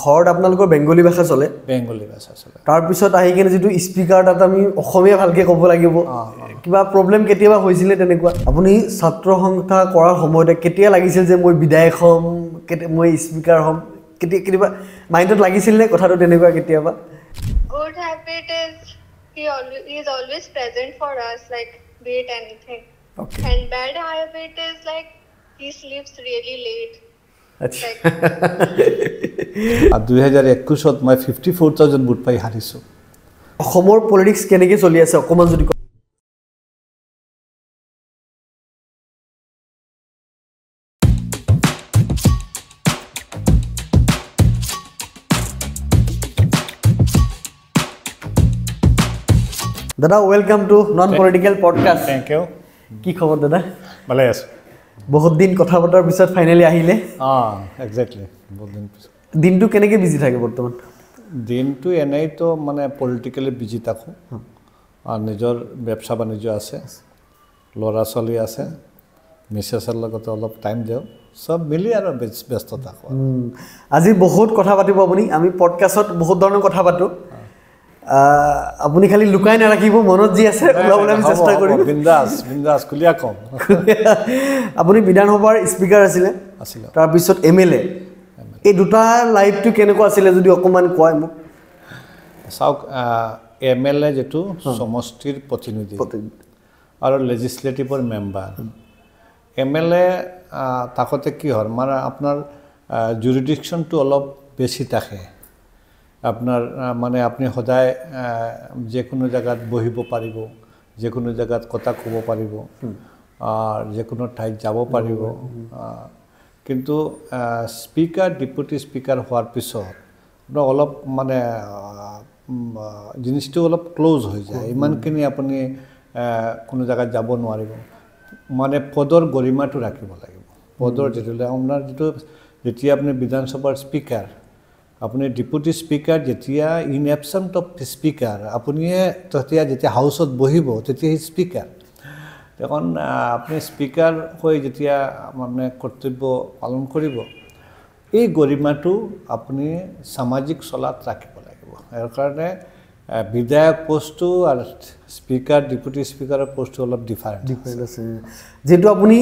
ঘৰত আপোনালোকৰ বেংগলী ভাষা চলে বেংগলী ভাষা চলে তাৰ পিছত আহি কিনে যেটো স্পিকাৰ তাত আমি অসমীয়া ভালকে ক'ব লাগিব কিবা প্ৰবলেম কেতিয়াবা হৈছিলে তেনেকুৱা আপুনি ছাত্ৰ সংস্থা কৰাৰ সময়তে কেতিয়া লাগিছিল যে মই বিধায়ক হ'ম মই স্পিকাৰ হ'ম কেতিয়াবা মাইণ্ডত লাগিছিল নে কথাটো তেনেকুৱা কেতিয়াবা Good habit is he is always present for us, like be it anything. Okay. And bad habit is like he sleeps really late. আচ্ছা 2021 মই 54000 ভোট পাই হাৰিছো অসমৰ পলিটিক্স কেনেকৈ চলি আছে অকমান যদি দাদা welcome to non political podcast thank you কি খবৰ দাদা ভালে আছো বহুত দিন কথা পতাৰ পিছত ফাইনালি আহিলে এক্স্যাক্টলি বহুত দিন পিছত দিনটো কেনেকৈ বিজি থাকে বৰ্তমান দিনটো এনেই তো মানে পলিটিক্যালি বিজি থাকো আৰ নিজৰ ব্যবসা বাণিজ্য আছে ল'ৰা ছোৱালী আছে মিছেছৰ লগত অলপ টাইম দিও সব মিলি আৰু ব্যস্ত থাকো আজি বহুত কথা পাতিব আপুনি আমি পডকাষ্টত বহুত ধৰণৰ কথা পাতো আপুনি খালি লুকাই নাৰাখিব মনত যি আছে ওলাবলৈ আমি চেষ্টা কৰিম বিন্দাস কুলিয়া কম আপুনি বিধানসভাৰ স্পিকাৰ আছিলে তাৰ পিছত এমএলএ এই দুটা লাইফটো কেনেকুৱা আছিলে যদি অকমান কয় মোক চাওক এমএলএ যেটো সমষ্টিৰ প্ৰতিনিধি আৰু লেজিসলেটিভৰ মেম্বাৰ এমএলএ তাকতে কি হয় মানে আপোনাৰ জুৰিডিকশনটো অলপ বেছি থাকে আপনাৰ মানে আপনি সদায় যে কোনো জায়গাত বহিব পাৰিব যে কোনো জায়গাত কথা ক'ব পাৰিব আৰ যে কোনো ঠাইত যাব পাৰিব কিন্তু স্পিকাৰ ডেপুটি স্পিকাৰ হোৱাৰ পিছত অলপ মানে জিনিসটো অলপ ক্লোজ হৈ যায় ইমানখিনি আপুনি কোনো জায়গাত যাব নোৱাৰিব মানে পদৰ গৰিমাটো ৰাখিব লাগিব পদৰ যেটো আপোনাৰ যেটো যেতিয়া আপুনি বিধানসভাৰ স্পিকাৰ আপুনি ডেপুটি স্পিকাৰ যেতিয়া ইন এবসেন্ট অফ স্পিকাৰ আপুনি যেতিয়া হাউসত বহিব তেতিয়া স্পিকাৰ তখন আপনি স্পিকাৰ হৈ যেতিয়া মানে কৰ্তব্য পালন কৰিব এই গৰিমাটো আপুনি সামাজিক চলাত ৰাখিব লাগিব ইয়াৰ কাৰণে বিধায়ক পোষ্টটো আৰু স্পিকাৰ ডেপুটি স্পিকাৰৰ পোষ্টটো অলপ ডিফাৰেন্ট আছে যেটো আপুনি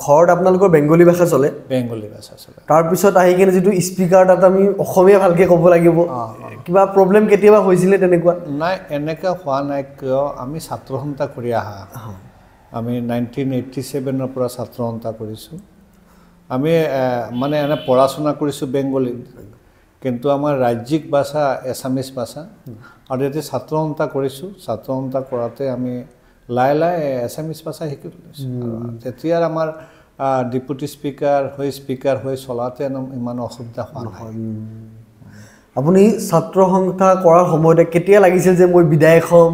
ঘৰত আপোনালোকৰ বেংগলী ভাষা চলে বেংগলী ভাষা চলে তাৰ পিছত আহি কিনে যেটো স্পিকাৰ তাত আমি অসমীয়া ভালকে ক'ব লাগিব কিবা প্ৰবলেম কেতিয়াবা হৈছিলে তেনেকুৱা নাই এনেকা হোৱা নাই কিয় আমি ছাত্ৰ সন্থা কৰি আহা আমি 1987 পৰা ছাত্ৰ সন্থা কৰিছো আমি মানে এনে পঢ়াশোনা কৰিছো বেংগলী কিন্তু আমাৰ ৰাজ্যিক ভাষা এছামিজ ভাষা আৰু এতে ছাত্ৰ সন্থা কৰিছো ছাত্ৰ সন্থা কৰাতে আমি লাই এছামিজ ভাষা শিকিছো তেতিয়া আমাৰ ডেপুটি স্পিকাৰ হৈ চলাতে ইমান অসুবিধা হোৱা নাই আপুনি ছাত্ৰ সংস্থা কৰাৰ সময়তে কেতিয়া লাগিছিল যে মই বিধায়ক হ'ম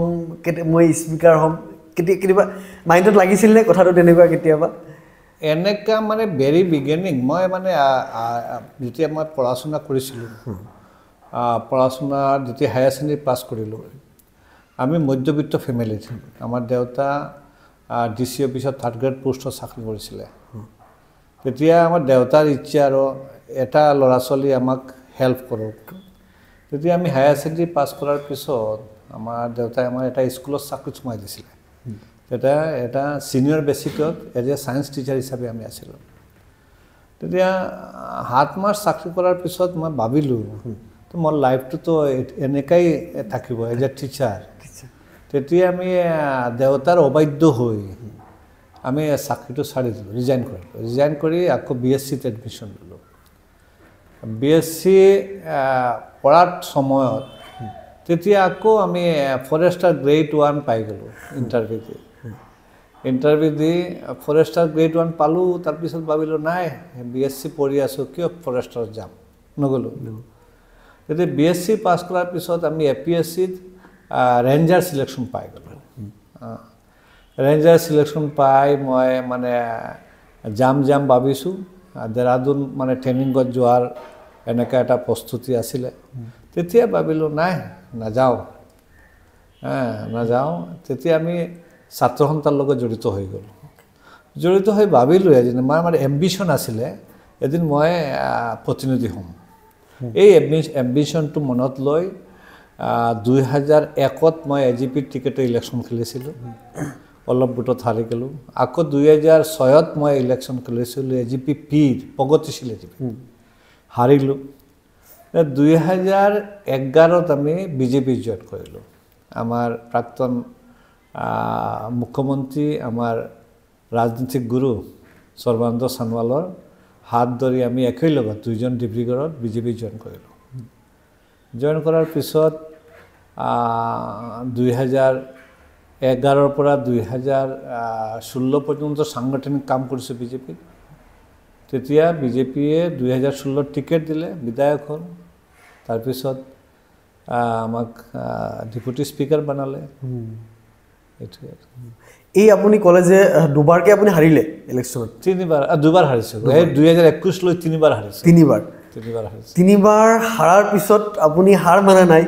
মই স্পিকাৰ হ'ম কেতিয়াবা মাইণ্ডত লাগিছিল নে কথাটো তেনেকুৱা কেতিয়াবা এনেকা মানে ভেৰি বিগিনিং মই মানে যেতিয়া মই পঢ়াশোনা কৰিছিলোঁ পঢ়াশোনা যেতিয়া হায়াৰ সেকেন্ডাৰী পাছ কৰিলোঁ আমি মধ্যবিত্ত ফেমিলি আমাৰ দেউতা ডিসি অফিসত 3rd গ্ৰেড পোষ্টত চাকৰি কৰিছিলে তেতিয়া আমাৰ দেউতাৰ ইচ্ছা আৰু এটা ল'ৰা ছোৱালী আমাক হেল্প কৰক তেতিয়া আমি হায়াৰ সেকেন্ডাৰী পাছ কৰাৰ পিছত আমাৰ দেউতাই আমাৰ এটা স্কুলত চাকৰি সোমাই দিছিলে এটা সিনিয়ৰ বেসিকত এজ এ সায়েন্স টিচাৰ হিচাপে আমি আছিলোঁ তেতিয়া 7 মাস চাকৰি কৰাৰ পিছত মই ভাবিলোঁ তো মোৰ লাইফটো তো এনেকাই থাকিব এজ এ টিচাৰ তেতিয়া আমি দেউতাৰ অবাধ্য হৈ আমি চাকৰিটো ছাৰি দিলোঁ ৰিজাইন কৰি আকৌ বিএসসিত এডমিশ্যন ল'লোঁ বিএসসি পঢ়াৰ সময়ত তেতিয়া আকৌ আমি ফৰেষ্টাৰ গ্ৰেড 1 পাই গ'লোঁ ইণ্টাৰভিউ দি ফৰেষ্টাৰ গ্ৰেড 1 পালোঁ তাৰপিছত ভাবিলোঁ নাই বিএসসি পঢ়ি আছোঁ কিয় ফৰেষ্টাৰত যাম নগ'লোঁ তেতিয়া বিএসসি পাছ কৰাৰ পিছত আমি এপিএসসিত ৰেঞ্জাৰ সিলেকশ্যন পাই গ'লোঁ ৰেঞ্জাৰ সিলেকশ্যন পাই মই মানে যাম ভাবিছোঁ দেৰাদুন মানে ট্ৰেইনিঙত যোৱাৰ এনেকা এটা প্ৰস্তুতি আছিলে তেতিয়া ভাবিলোঁ নাই নাযাওঁ তেতিয়া আমি ছাত্ৰ সন্থাৰ লগত জড়িত হৈ গ'লোঁ জড়িত হৈ ভাবিলোঁ এদিন আমাৰ এম্বিশ্যন আছিলে এদিন মই প্ৰতিনিধি হ'ম এই এম্বিশ্যনটো মনত লৈ 2001ত মই AGP টিকেটৰ ইলেকশ্যন খেলিছিলোঁ, অলপ ভোটত হাৰি গ'লোঁ। আকৌ 2006ত মই ইলেকশ্যন খেলিছিলোঁ AGP Pৰ প্ৰগতিশীল AGP, হাৰিলোঁ। 2011ত আমি BJP জইন কৰিলোঁ। আমাৰ প্ৰাক্তন মুখ্যমন্ত্ৰী, আমাৰ ৰাজনীতিক গুৰু সৰ্বানন্দ সোণোৱালৰ হাত ধৰি আমি একেলগত দুইজন ডিব্ৰুগড়ত BJP জইন কৰিলোঁ। জইন কৰাৰ পিছত 2011ৰ পৰা 2016 পৰ্যন্ত সাংগঠনিক কাম কৰিছোঁ BJPত। তেতিয়া BJPয়ে 2016ত টিকেট দিলে, বিধায়ক হ'ল। তাৰপিছত আমাক ডেপুটি স্পিকাৰ বনালে। এইটোৱে। এই আপুনি ক'লে যে দুবাৰকৈ আপুনি হাৰিলে ইলেকশ্যনত? দুবাৰ হাৰিছোঁ। এই 2021 লৈ 3বাৰ হাৰিছোঁ। 3বাৰ হাৰিছোঁ। 3বাৰ হাৰাৰ পিছত আপুনি হাৰ মানা নাই,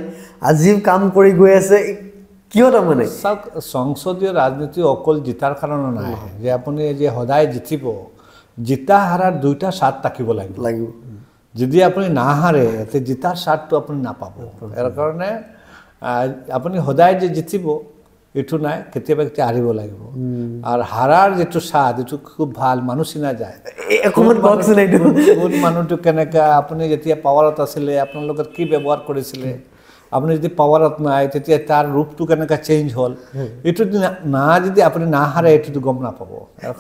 আজিও কাম কৰি গৈ আছে, কিয় তাৰমানে? চাওক, সংসদীয় ৰাজনীতি অকল জিতাৰ কাৰণে নাই যে আপুনি যে সদায় জিতিব। জিতা হাৰাৰ দুইটা স্বাদ থাকিব লাগিব। যদি আপুনি নাহাৰে তে জিতাৰ স্বাদটো আপুনি নাপাব। ইয়াৰ কাৰণে আপুনি সদায় যে জিতিব এইটো নাই, কেতিয়াবা কেতিয়া হাৰিব লাগিব। আৰু হাৰাৰ যিটো স্বাদ এইটো খুব ভাল, মানুহ চিনা যায়। কোন মানুহটো কেনেকুৱা, আপুনি যেতিয়া পাৱাৰত আছিলে আপোনাৰ লগত কি ব্যৱহাৰ কৰিছিলে, আপুনি যদি পাৱাৰত নাই তেতিয়া তাৰ ৰূপটো কেনেকুৱা চেঞ্জ হ'ল, এইটো না যদি আপুনি নাহাৰে এইটোতো গম নাপাব।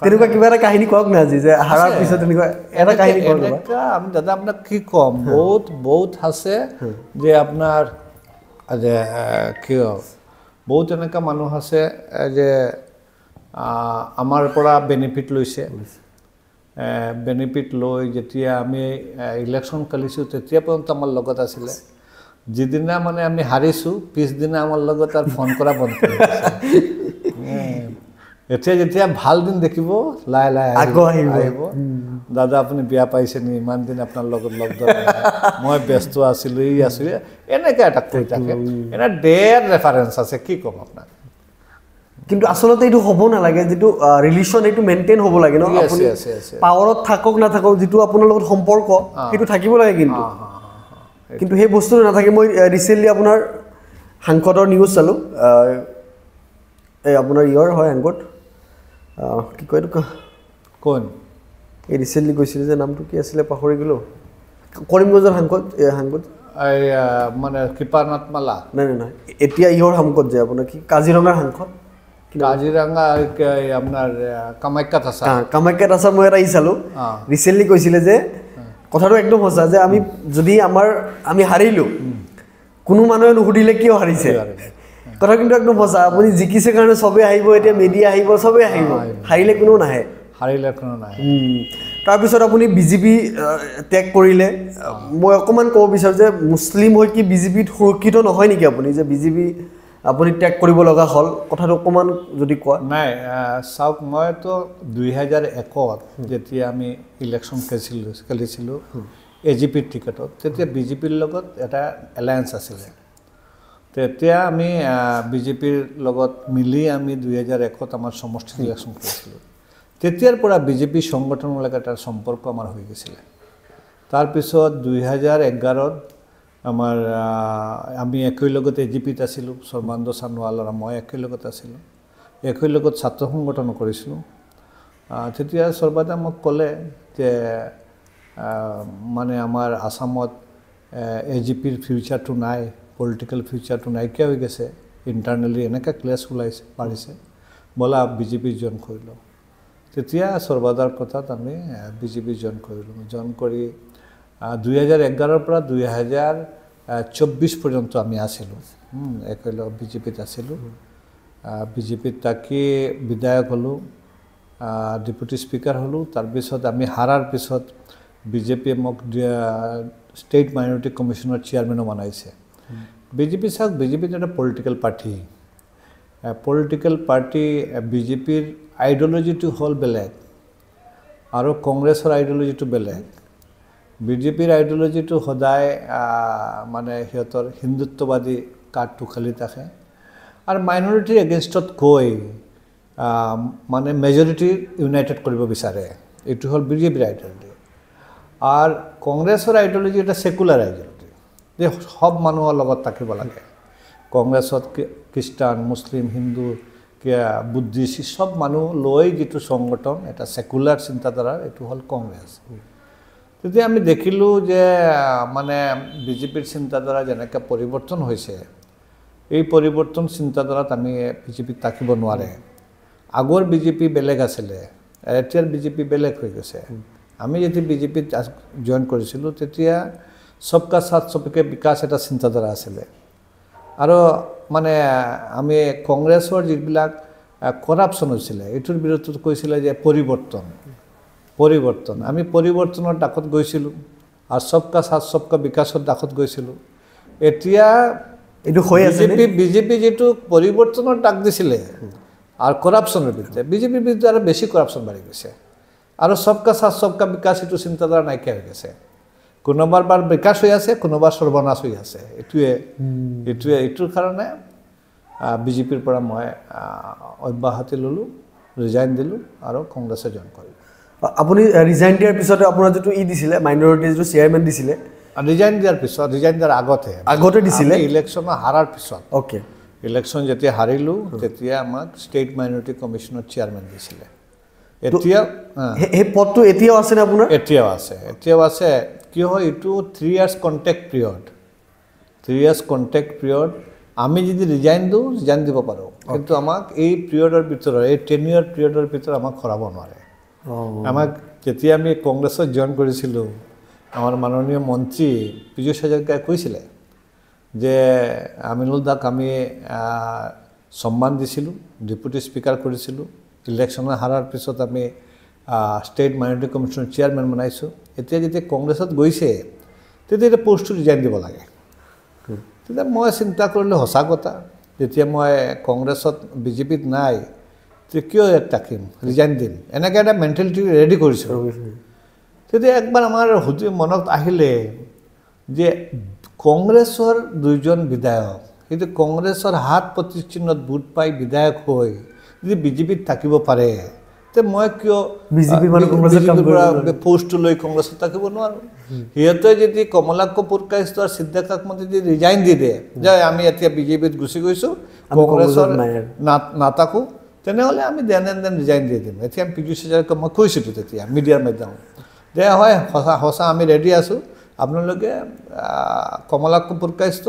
তেনেকুৱা কিবা এটা কাহিনী কওক না, আজি যে হাৰাৰ পিছত তেনেকুৱা এটা কাহিনী কওক। আমি দাদা আপোনাক কি ক'ম, বহুত আছে যে আপোনাৰ যে কি বহুত এনেকুৱা মানুহ আছে যে আমাৰ পৰা বেনিফিট লৈছে। বেনিফিট লৈ যেতিয়া আমি ইলেকশ্যন খেলিছোঁ তেতিয়া পৰ্যন্ত আমাৰ লগত আছিলে। যিদিনা মানে আমি হাৰিছোঁ পিছদিনা আমাৰ লগত আৰু ফোন কৰা বন্ধ কৰি দিছে। এতিয়া যেতিয়া ভাল দিন দেখিব লাহে লাহে আহিব, দাদা আপুনি বিয়া পাইছে নি, ইমান দিন আপোনাৰ লগত লগ ধৰা, মই ব্যস্ত আছিলোঁ, ই আছিলোঁ, এনেকৈ এটা কৈ থাকে। এনে ডেৰ ৰেফাৰেঞ্চ আছে, কি ক'ম আপোনাক। কিন্তু আচলতে এইটো হ'ব নালাগে, যিটো ৰিলেশ্যন এইটো মেইনটেইন হ'ব লাগে ন। আপুনি পাৱাৰত থাকক নাথাকক, যিটো আপোনাৰ লগত সম্পৰ্ক সেইটো থাকিব লাগে। কিন্তু সেই বস্তুটো নাথাকে। মই ৰিচেণ্টলি আপোনাৰ সাংসদৰ নিউজ চালোঁ, এই আপোনাৰ হয় সাংসদ কি কয় এইটো কোন, এই ৰিচেণ্টলি গৈছিলে যে, নামটো কি আছিলে পাহৰি গ'লোঁ, কৰিমগঞ্জৰ সাংসদ মানে কৃপানাথ মালা। নাই, এতিয়া সাংসদ যে আপোনাৰ কি কাজিৰঙাৰ সাংসদ, কাজিৰঙা আপোনাৰ কামাখ্যা তাছা। মই এটা চালোঁ ৰিচেণ্টলি কৈছিলে যে কথাটো একদম সঁচা, যে আমি হাৰিলোঁ, কোনো মানুহে নুসুধিলে কিয় হাৰিছে। কথা কিন্তু একদম সঁচা। আপুনি জিকিছে কাৰণে চবেই আহিব, এতিয়া মিডিয়া আহিব, চবেই আহিব, হাৰিলে কোনো নাহে। তাৰপিছত আপুনি BJP ত্যাগ কৰিলে। মই অকণমান ক'ব বিচাৰোঁ যে মুছলিম হৈ কি BJPত সুৰক্ষিত নহয় নেকি আপুনি, যে BJP আপুনি ত্যাগ কৰিব লগা হ'ল, কথাটো অকণমান যদি কোৱা। নাই, চাওক, মইতো 2001ত যেতিয়া আমি ইলেকশ্যন খেলিছিলোঁ AGP টিকেটত, তেতিয়া BJPৰ লগত এটা এলায়েন্স আছিলে। তেতিয়া আমি BJPৰ লগত মিলি আমি 2001ত আমাৰ সমষ্টি ইলেকশ্যন কৰিছিলোঁ। তেতিয়াৰ পৰা BJP সংগঠনৰ লগত এটা সম্পৰ্ক আমাৰ হৈ গৈছিলে। তাৰপিছত 2011ত আমি একেলগত AGPত আছিলোঁ, সৰ্বানন্দ সোণোৱাল আৰু মই একেলগত আছিলোঁ, একেলগত ছাত্ৰ সংগঠন কৰিছিলোঁ। তেতিয়া সৰ্বাদা মোক ক'লে যে মানে আমাৰ আসামত AGPৰ ফিউচাৰটো নাই, পলিটিকেল ফিউচাৰটো নাইকিয়া হৈ গৈছে, ইণ্টাৰনেলি এনেকৈ ক্লেছ ওলাইছে, পাৰিছে, ব'লা BJP জইন কৰি লওঁ। তেতিয়া সৰ্বাদাৰ কথাত আমি BJP জইন কৰিলোঁ। জইন কৰি 2011ৰ পৰা 2024 পৰ্যন্ত আমি আছিলোঁ, একেলগে BJPত আছিলোঁ। BJPত থাকি বিধায়ক হ'লোঁ, ডেপুটি স্পিকাৰ হ'লোঁ। তাৰপিছত আমি হাৰাৰ পিছত BJPয়ে মোক ষ্টেট মাইনৰিটি কমিশ্যনৰ চেয়াৰমেনো বনাইছে। চাওক, BJPত এটা পলিটিকেল পাৰ্টি। পলিটিকেল পাৰ্টি BJPৰ আইডিঅ'লজিটো হ'ল বেলেগ আৰু কংগ্ৰেছৰ আইডিঅ'লজিটো বেলেগ। BJPৰ আইডিঅ'লজিটো সদায় মানে সিহঁতৰ হিন্দুত্ববাদী কাৰ্ডটো খালি থাকে আৰু মাইনৰিটিৰ এগেইনষ্টত গৈ মানে মেজৰিটি ইউনাইটেড কৰিব বিচাৰে। এইটো হ'ল BJPৰ আইডিঅ'লজি। আৰু কংগ্ৰেছৰ আইডিঅলজি এটা সেকুলাৰ আইডিঅলজি যে সব মানুহৰ লগত থাকিব লাগে কংগ্ৰেছত খ্ৰীষ্টান মুছলিম হিন্দু বুদ্ধিষ্ট সব মানুহ লৈ যিটো সংগঠন এটা সেকুলাৰ চিন্তাধাৰা এইটো হ'ল কংগ্ৰেছ তেতিয়া আমি দেখিলোঁ যে মানে বিজেপিৰ চিন্তাধাৰা যেনেকৈ পৰিৱৰ্তন হৈছে এই পৰিৱৰ্তন চিন্তাধাৰাত আমি বিজেপিত থাকিব নোৱাৰে আগৰ বিজেপি বেলেগ আছিলে এতিয়াৰ বিজেপি বেলেগ হৈ গৈছে আমি যেতিয়া বিজেপিত জইন কৰিছিলোঁ তেতিয়া সবকা সাথ সবকে বিকাশ এটা চিন্তাধাৰা আছিলে আৰু মানে আমি কংগ্ৰেছৰ যিবিলাক কৰাপশ্যন হৈছিলে এইটোৰ বিৰুদ্ধে কৈছিলে যে পৰিৱৰ্তন আমি পৰিৱৰ্তনৰ ডাকত গৈছিলোঁ আৰু সবকা সাথ সবকা বিকাশৰ ডাকত গৈছিলোঁ এতিয়া এইটো হৈ আছে বিজেপি যেটো পৰিৱৰ্তনৰ ডাক দিছিলে আৰু কৰাপশ্যনৰ বিৰুদ্ধে বিজেপিৰ বিৰুদ্ধে আৰু বেছি কৰাপশ্যন বাঢ়ি গৈছে আৰু সবকা সাথ সবকা বিকাশ এইটো চিন্তাধাৰা নাইকিয়া হৈ গৈছে কোনোবাৰ বিকাশ হৈ আছে কোনোবাৰ সৰ্বনাশ হৈ আছে এইটোৰ কাৰণে বিজেপিৰ পৰা মই অব্যাহতি ল'লোঁ ৰিজাইন দিলোঁ আৰু কংগ্ৰেছে জইন কৰিলোঁ আপুনি ৰিজাইন দিয়াৰ পিছতে আপোনাৰ যিটো দিছিলে মাইনৰিটি যিটো চেয়াৰমেন দিছিলে ৰিজাইন দিয়াৰ আগতে দিছিলে ইলেকশ্যনৰ হাৰাৰ পিছত অ'কে ইলেকশ্যন যেতিয়া হাৰিলোঁ তেতিয়া আমাক ষ্টেট মাইনৰিটি কমিশ্যনৰ চেয়াৰমেন দিছিলে এতিয়া সেই পদটো এতিয়াও আছেনে আপোনাৰ এতিয়াও আছে কি হয় এইটো 3 ইয়াৰ্ছ কণ্টেক্ট পিৰিয়ড আমি যদি ৰিজাইন দিব পাৰোঁ কিন্তু আমাক এই পিৰিয়ডৰ ভিতৰত এই 10 ইয়াৰ পিৰিয়ডৰ ভিতৰত আমাক সৰাব নোৱাৰে আমাক যেতিয়া আমি কংগ্ৰেছত জইন কৰিছিলোঁ আমাৰ মাননীয় মন্ত্ৰী পীযুষ হাজৰিকাই কৈছিলে যে আমিনুল দাক আমি সন্মান দিছিলোঁ ডেপুটি স্পীকাৰ কৰিছিলোঁ ইলেকশ্যনৰ হাৰাৰ পিছত আমি ষ্টেট মাইনৰিটি কমিশ্যনৰ চেয়াৰমেন বনাইছোঁ এতিয়া যেতিয়া কংগ্ৰেছত গৈছে তেতিয়া এটা পষ্টটো ৰিজাইন দিব লাগে তেতিয়া মই চিন্তা কৰিলোঁ সঁচা কথা যেতিয়া মই কংগ্ৰেছত বিজেপিত নাই তেতিয়া কিয় থাকিম ৰিজাইন দিম এনেকৈ এটা মেণ্টেলিটি ৰেডি কৰিছোঁ তেতিয়া একবাৰ আমাৰ মনত আহিলে যে কংগ্ৰেছৰ 2জন বিধায়ক কিন্তু কংগ্ৰেছৰ হাত প্ৰতিচিহ্নত ভোট পাই বিধায়ক হৈ যদি বিজেপিত থাকিব পাৰে তে মই কিয় বিজেপিৰ পোষ্টটো লৈ কংগ্ৰেছত থাকিব নোৱাৰোঁ সিহঁতে যদি কমলাক্ষ পুৰকাইষ্ট আৰু সিদ্ধাৰ্থ কাকমত যদি ৰিজাইন দি দিয়ে যে আমি এতিয়া বিজেপিত গুচি গৈছোঁ কংগ্ৰেছৰ নাথাকোঁ তেনেহ'লে আমি দেন ৰিজাইন দি দিম এতিয়া আমি পীযুষ হাজৰিকাক মই কৈছিলোঁ তেতিয়া মিডিয়াৰ মাধ্যমত যে হয় সঁচা আমি ৰেডি আছোঁ আপোনালোকে কমলাক্ষ পুৰকাইষ্ট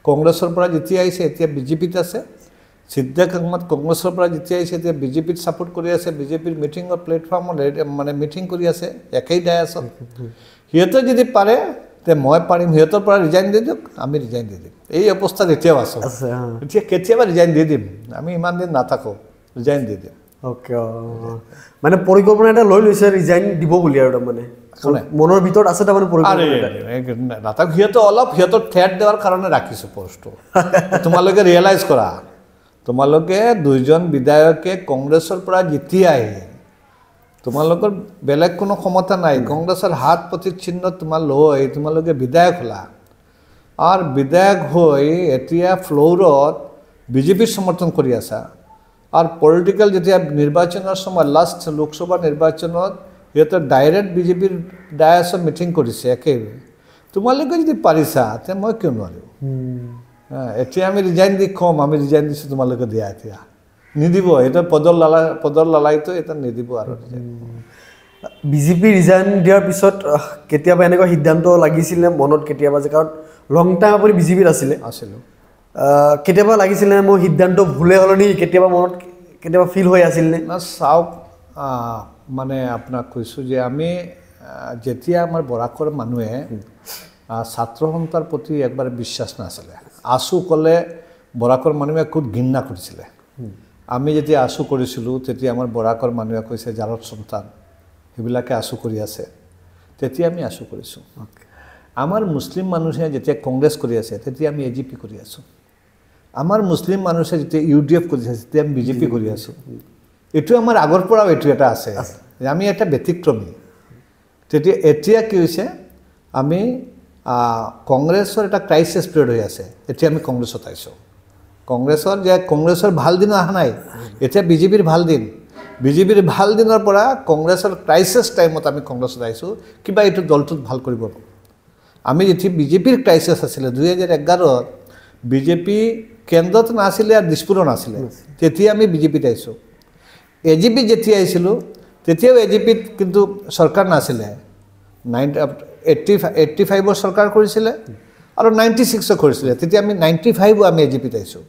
কংগ্ৰেছৰ পৰা যেতিয়া আহিছে এতিয়া বিজেপিত আছে সিদ্ধাৰ্থ কাকমত কংগ্ৰেছৰ পৰা যেতিয়া আহিছে এতিয়া বিজেপিত ছাপোৰ্ট কৰি আছে বিজেপিৰ মিটিঙৰ প্লেটফৰ্মত মানে মিটিং কৰি আছে একেই ডায়াছত সিহঁতে যদি পাৰে তে মই পাৰিম সিহঁতৰ পৰা ৰিজাইন দি দিয়ক আমি ৰিজাইন দি দিম এই অৱস্থাত এতিয়াও আছোঁ এতিয়া কেতিয়াবা ৰিজাইন দি দিম আমি ইমান দিন নাথাকোঁ ৰিজাইন দি দিম অ'কে মানে পৰিকল্পনা এটা লৈ লৈছে ৰিজাইন দিব বুলি আৰু তাৰমানে মনৰ ভিতৰত আছে তাৰমানে পৰিকল্পনা নাথাকোঁ সিহঁতৰ থ্ৰেট দিয়াৰ কাৰণে ৰাখিছোঁ পষ্টটো তোমালোকে ৰিয়েলাইজ কৰা তোমালোকে 2জন বিধায়কে কংগ্ৰেছৰ পৰা যেতিয়া আহে তোমালোকৰ বেলেগ কোনো ক্ষমতা নাই কংগ্ৰেছৰ হাত প্ৰতিচিহ্নত তোমালোকে বিধায়ক হ'লা আৰু বিধায়ক হৈ এতিয়া ফ্ল'ৰত বিজেপিৰ সমৰ্থন কৰি আছা আৰু পলিটিকেল যেতিয়া নিৰ্বাচনৰ সময় লাষ্ট লোকসভা নিৰ্বাচনত সিহঁতে ডাইৰেক্ট বিজেপিৰ ডায়াছত মিটিং কৰিছে একেবাৰে তোমালোকে যদি পাৰিছা তে মই কিয় নোৱাৰিম এতিয়া আমি ৰিজাইন দি কম আমি ৰিজাইন দিছোঁ তোমালোকে দিয়া এতিয়া নিদিব এটা পদৰ লালাইটো এটা নিদিব আৰু বিজেপি ৰিজাইন দিয়াৰ পিছত কেতিয়াবা এনেকুৱা সিদ্ধান্ত লাগিছিলে মনত কেতিয়াবা যে কাৰণ লং টাইম আপুনি বিজেপিত আছিলোঁ কেতিয়াবা লাগিছিলে মোৰ সিদ্ধান্ত ভুলে হ'ল নেকি কেতিয়াবা মনত কেতিয়াবা ফিল হৈ আছিল নে চাওক মানে আপোনাক কৈছোঁ যে আমি যেতিয়া আমাৰ বৰাকৰ মানুহে ছাত্ৰ সন্থাৰ প্ৰতি একবাৰ বিশ্বাস নাছিলে আছু ক'লে বৰাকৰ মানুহে খুব ঘৃণা কৰিছিলে আমি যেতিয়া আছু কৰিছিলোঁ তেতিয়া আমাৰ বৰাকৰ মানুহে কৈছে জাৰত সন্তান সেইবিলাকে আছু কৰি আছে তেতিয়া আমি আছু কৰিছোঁ আমাৰ মুছলিম মানুহে যেতিয়া কংগ্ৰেছ কৰি আছে তেতিয়া আমি এজিপি কৰি আছোঁ আমাৰ মুছলিম মানুহে যেতিয়া UDF কৰি আছে তেতিয়া আমি বিজেপি কৰি আছোঁ এইটো আমাৰ আগৰ পৰাও এইটো এটা আছে যে আমি এটা ব্যতিক্ৰমী তেতিয়া এতিয়া কি হৈছে আমি কংগ্ৰেছৰ এটা ক্ৰাইচিছ পিৰিয়ড হৈ আছে এতিয়া আমি কংগ্ৰেছত আহিছোঁ কংগ্ৰেছৰ ভাল দিন অহা নাই এতিয়া বিজেপিৰ ভাল দিন বিজেপিৰ ভাল দিনৰ পৰা কংগ্ৰেছৰ ক্ৰাইচিছ টাইমত আমি কংগ্ৰেছত আহিছোঁ কিবা এইটো দলটোত ভাল কৰিব আমি যেতিয়া বিজেপিৰ ক্ৰাইচিছ আছিলে 2011ত বিজেপি কেন্দ্ৰত নাছিলে আৰু দিছপুৰত নাছিলে তেতিয়া আমি বিজেপিত আহিছোঁ এজিপি যেতিয়া আহিছিলোঁ তেতিয়াও এজিপিত কিন্তু চৰকাৰ নাছিলে 85ৰ চৰকাৰ কৰিছিলে আৰু 96ৰ কৰিছিলে তেতিয়া আমি 95ও আমি এজিপিত আহিছোঁ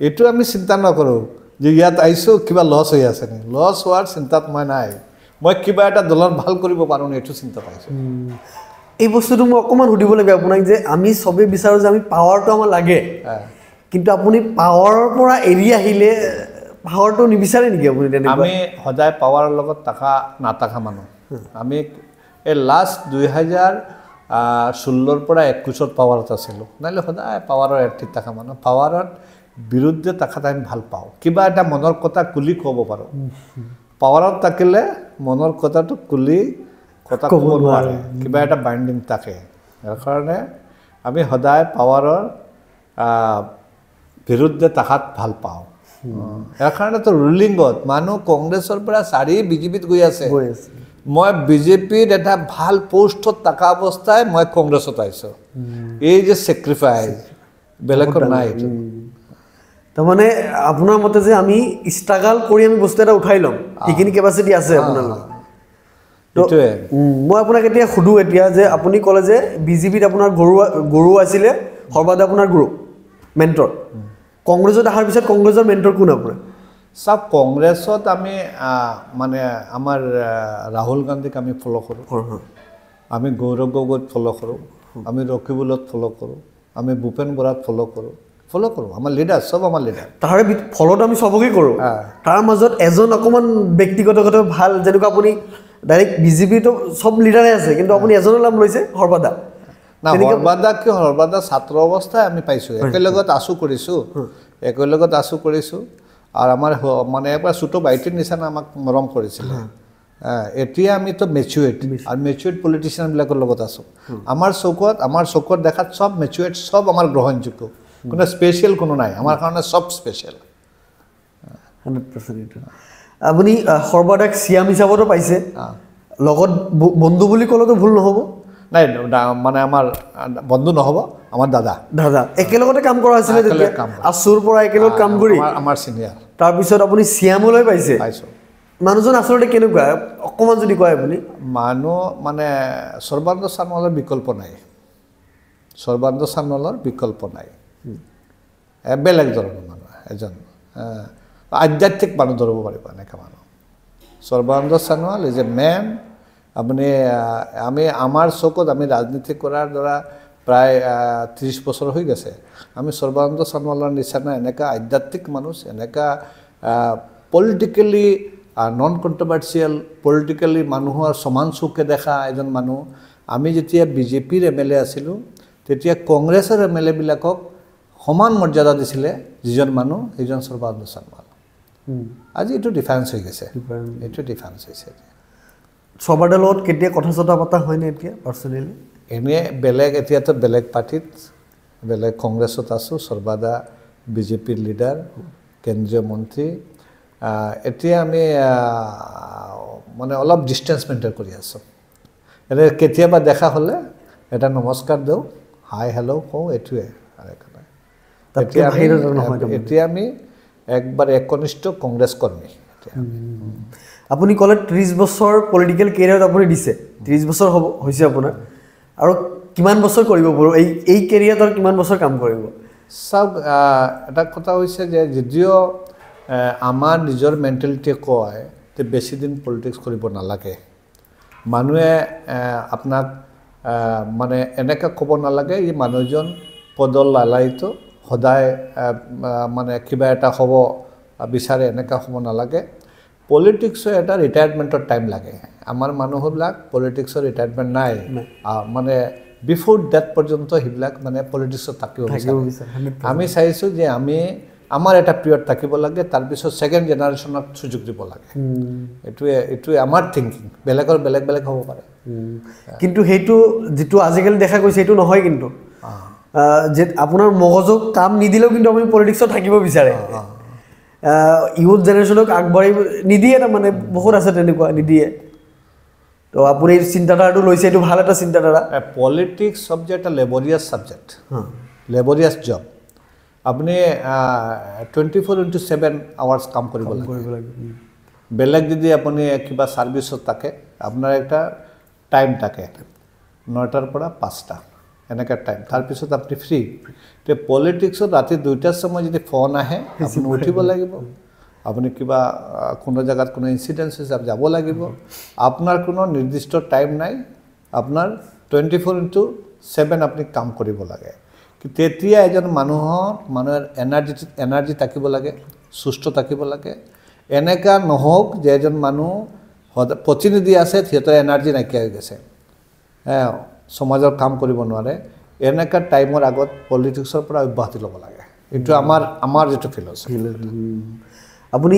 এইটো আমি চিন্তা নকৰোঁ যে ইয়াত আহিছোঁ কিবা লছ হৈ আছে নে লছ হোৱাৰ চিন্তাত মই নাই মই কিবা এটা দলৰ ভাল কৰিব পাৰোঁ নে এইটো চিন্তা পাইছোঁ এই বস্তুটো মই অকণমান সুধিব লাগে আপোনাক যে আমি চবেই বিচাৰোঁ যে আমি পাৱাৰটো আমাৰ লাগে কিন্তু আপুনি পাৱাৰৰ পৰা এৰি আহিলে পাৱাৰটো নিবিচাৰে নেকি আপুনি তেনেকুৱা আমি সদায় পাৱাৰৰ লগত নাথাকা মানুহ আমি এই লাষ্ট 2016ৰ পৰা 21ত পাৱাৰত আছিলোঁ নহ'লে সদায় পাৱাৰৰ এণ্টিত থকা মানুহ পাৱাৰৰ বিৰুদ্ধে থাকাত আমি ভাল পাওঁ কিবা এটা মনৰ কথা খুলি ক'ব পাৰোঁ পাৱাৰত থাকিলে মনৰ কথাটো খুলি কথা ক'ব নোৱাৰে কিবা এটা বাইণ্ডিং থাকে ইয়াৰ কাৰণে আমি সদায় পাৱাৰৰ বিৰুদ্ধে থাকাত ভাল পাওঁ ইয়াৰ কাৰণেতো ৰুলিঙত মানুহ কংগ্ৰেছৰ পৰা চাৰি বিজেপিত গৈ আছে মই বিজেপিৰ এটা ভাল পোষ্টত থকা অৱস্থায় মই কংগ্ৰেছত আহিছোঁ এই যে ছেক্ৰিফাইচ বেলেগত নাই তাৰমানে আপোনাৰ মতে যে আমি ষ্ট্ৰাগল কৰি আমি বস্তু এটা উঠাই ল'ম সেইখিনি কেপাচিটি আছে আপোনাৰ মই আপোনাক এতিয়া সুধোঁ এতিয়া যে আপুনি ক'লে যে বিজেপিত আপোনাৰ গুৰু আছিলে সৰ্বাদা আপোনাৰ গুৰু মেণ্টৰ কংগ্ৰেছত অহাৰ পিছত কংগ্ৰেছৰ মেণ্টৰ কোন আপোনাৰ চাওক কংগ্ৰেছত আমি মানে আমাৰ ৰাহুল গান্ধীক আমি ফ'ল' কৰোঁ আমি গৌৰৱ গগৈক ফ'ল' কৰোঁ আমি ৰকিবুলত ফ'ল' কৰোঁ আমি ভূপেন বৰাক ফ'ল' কৰোঁ আমাৰ লিডাৰ চব আমাৰ লিডাৰ তাৰে ফলত আমি চবকে কৰোঁ তাৰ মাজত এজন অকণমান ব্যক্তিগতভাৱে ভাল যেনেকুৱা আপুনি ডাইৰেক্ট বিজেপিটো চব লিডাৰে আছে কিন্তু আপুনি এজনৰ নাম লৈছে সৰ্বাদা না সৰ্বাদা ছাত্ৰ অৱস্থাই আমি পাইছোঁ একেলগত আছোঁ কৰিছোঁ আৰু আমাৰ মানে এবাৰ চুটো বাইটিৰ নিচিনা আমাক মৰম কৰিছিলে এতিয়া আমিতো মেচিউৰ্ড আৰু মেচিউৰ্ড পলিটিচিয়ানবিলাকৰ লগত আছোঁ আমাৰ চকুত দেখাত চব মেচিউৰ্ড চব আমাৰ গ্ৰহণযোগ্য কোনো স্পেচিয়েল কোনো নাই আমাৰ কাৰণে চব স্পেচিয়েল 100% আপুনি সৰ্বাদাক চিয়াম হিচাপতো পাইছে লগত বন্ধু বুলি ক'লেতো ভুল নহ'ব নাই মানে আমাৰ বন্ধু নহ'ব আমাৰ দাদা একেলগতে কাম কৰা হৈছিলে তেতিয়া আছুৰ পৰা একেলগত কাম কৰি আমাৰ চিনিয়ৰ তাৰপিছত আপুনি চিয়ামলৈ পাইছোঁ মানুহজন আচলতে কেনেকুৱা অকণমান যদি কয় আপুনি মানুহ মানে সৰ্বানন্দ সোণোৱালৰ বিকল্প নাই বেলেগ ধৰণৰ মানুহ এজন আধ্যাত্মিক মানুহ ধৰিব পাৰিব এনেকুৱা মানুহ Sarbananda Sonowal is a man আপুনি আমাৰ চকুত আমি ৰাজনীতি কৰাৰ দ্বাৰা প্ৰায় 30 বছৰ হৈ গৈছে আমি সৰ্বানন্দ সোণোৱালৰ নিচিনা এনেকুৱা আধ্যাত্মিক মানুহ এনেকুৱা পলিটিকেলি নন কণ্ট্ৰভাৰ্চিয়েল পলিটিকেলি মানুহৰ সমান চকুৰে দেখা এজন মানুহ আমি যেতিয়া বিজেপিৰ MLA আছিলোঁ তেতিয়া কংগ্ৰেছৰ MLA বিলাকক সমান মৰ্যাদা দিছিলে যিজন মানুহ সেইজন সৰ্বানন্দ সোণোৱাল আজি এইটো ডিফাৰেঞ্চ হৈ গৈছে সৰ্বাদাৰ লগত কেতিয়া কথা চথা পতা হয়নে এতিয়া পাৰ্চনেলি এনে এতিয়াতো বেলেগ পাৰ্টিত বেলেগ কংগ্ৰেছত আছোঁ সৰ্বাদা বিজেপিৰ লিডাৰ কেন্দ্ৰীয় মন্ত্ৰী এতিয়া আমি মানে অলপ ডিষ্টেঞ্চ মেইনটেইন কৰি আছোঁ এনে কেতিয়াবা দেখা হ'লে এটা নমস্কাৰ দিওঁ হাই হেল্ল' কওঁ এইটোৱে এতিয়া আমি একবাৰ একনিষ্ঠ কংগ্ৰেছ কৰ্মী আপুনি ক'লে 30 বছৰ পলিটিকেল কেৰিয়াৰত আপুনি দিছে 30 বছৰ হৈছে আপোনাৰ আৰু কিমান বছৰ কৰিব বাৰু এই কেৰিয়াৰত কিমান বছৰ কাম কৰিব চাওক এটা কথা হৈছে যে যদিও আমাৰ নিজৰ মেণ্টেলিটিয়ে কয় যে বেছি দিন পলিটিক্স কৰিব নালাগে মানুহে আপোনাক মানে এনেকৈ ক'ব নালাগে এই মানুহজন পদৰ লালায়িত সদায় মানে কিবা এটা হ'ব বিচাৰে এনেকুৱা হ'ব নালাগে পলিটিক্সৰ এটা ৰিটায়াৰমেণ্টৰ টাইম লাগে আমাৰ মানুহবিলাক পলিটিক্সৰ ৰিটায়াৰমেণ্ট নাই মানে বিফোৰ ডেথ পৰ্যন্ত সেইবিলাক মানে পলিটিক্সত থাকিব বিচাৰে আমি চাইছোঁ যে আমাৰ এটা পিৰিয়ড থাকিব লাগে তাৰপিছত ছেকেণ্ড জেনেৰেশ্যনক সুযোগ দিব লাগে এইটোৱে আমাৰ থিংকিং বেলেগৰ বেলেগ হ'ব পাৰে কিন্তু সেইটো যিটো আজিকালি দেখা গৈছে সেইটো নহয় কিন্তু যে আপোনাৰ মগজুক কাম নিদিলেও কিন্তু আপুনি পলিটিক্সত থাকিব বিচাৰে ইউথ জেনেৰেশ্যনক আগবাঢ়ি নিদিয়ে, তাৰমানে বহুত আছে তেনেকুৱা নিদিয়ে। তো আপুনি চিন্তাধাৰাটো লৈছে, এইটো ভাল এটা চিন্তাধাৰা। পলিটিক্স ছাবজেক্ট এটা লেবৰিয়াছ ছাবজেক্ট, লেবৰিয়াছ জব। আপুনি 24/7 আৱাৰ্ছ কাম কৰিব লাগে। বেলেগ যদি আপুনি কিবা ছাৰ্ভিচত থাকে, আপোনাৰ একটা টাইম থাকে 9টাৰ পৰা 5টা এনেকৈ টাইম, তাৰপিছত আপুনি ফ্ৰী। এতিয়া পলিটিক্সত ৰাতি 2টাৰ সময় যদি ফোন আহে আপুনি উঠিব লাগিব, আপুনি কিবা কোনো জেগাত কোনো ইনচিডেন্স হিচাপে যাব লাগিব। আপোনাৰ কোনো নিৰ্দিষ্ট টাইম নাই, আপোনাৰ 24/7 আপুনি কাম কৰিব লাগে। তেতিয়া এজন মানুহৰ এনাৰ্জি থাকিব লাগে, সুস্থ থাকিব লাগে। এনেকুৱা নহওক যে এজন মানুহ প্ৰতিনিধি আছে, সিহঁতৰ এনাৰ্জি নাইকিয়া হৈ গৈছে, সমাজৰ কাম কৰিব নোৱাৰে। এনেকুৱা টাইমৰ আগত পলিটিক্সৰ পৰা অব্যাহতি ল'ব লাগে। এইটো আমাৰ যিটো ফিলচফি। আপুনি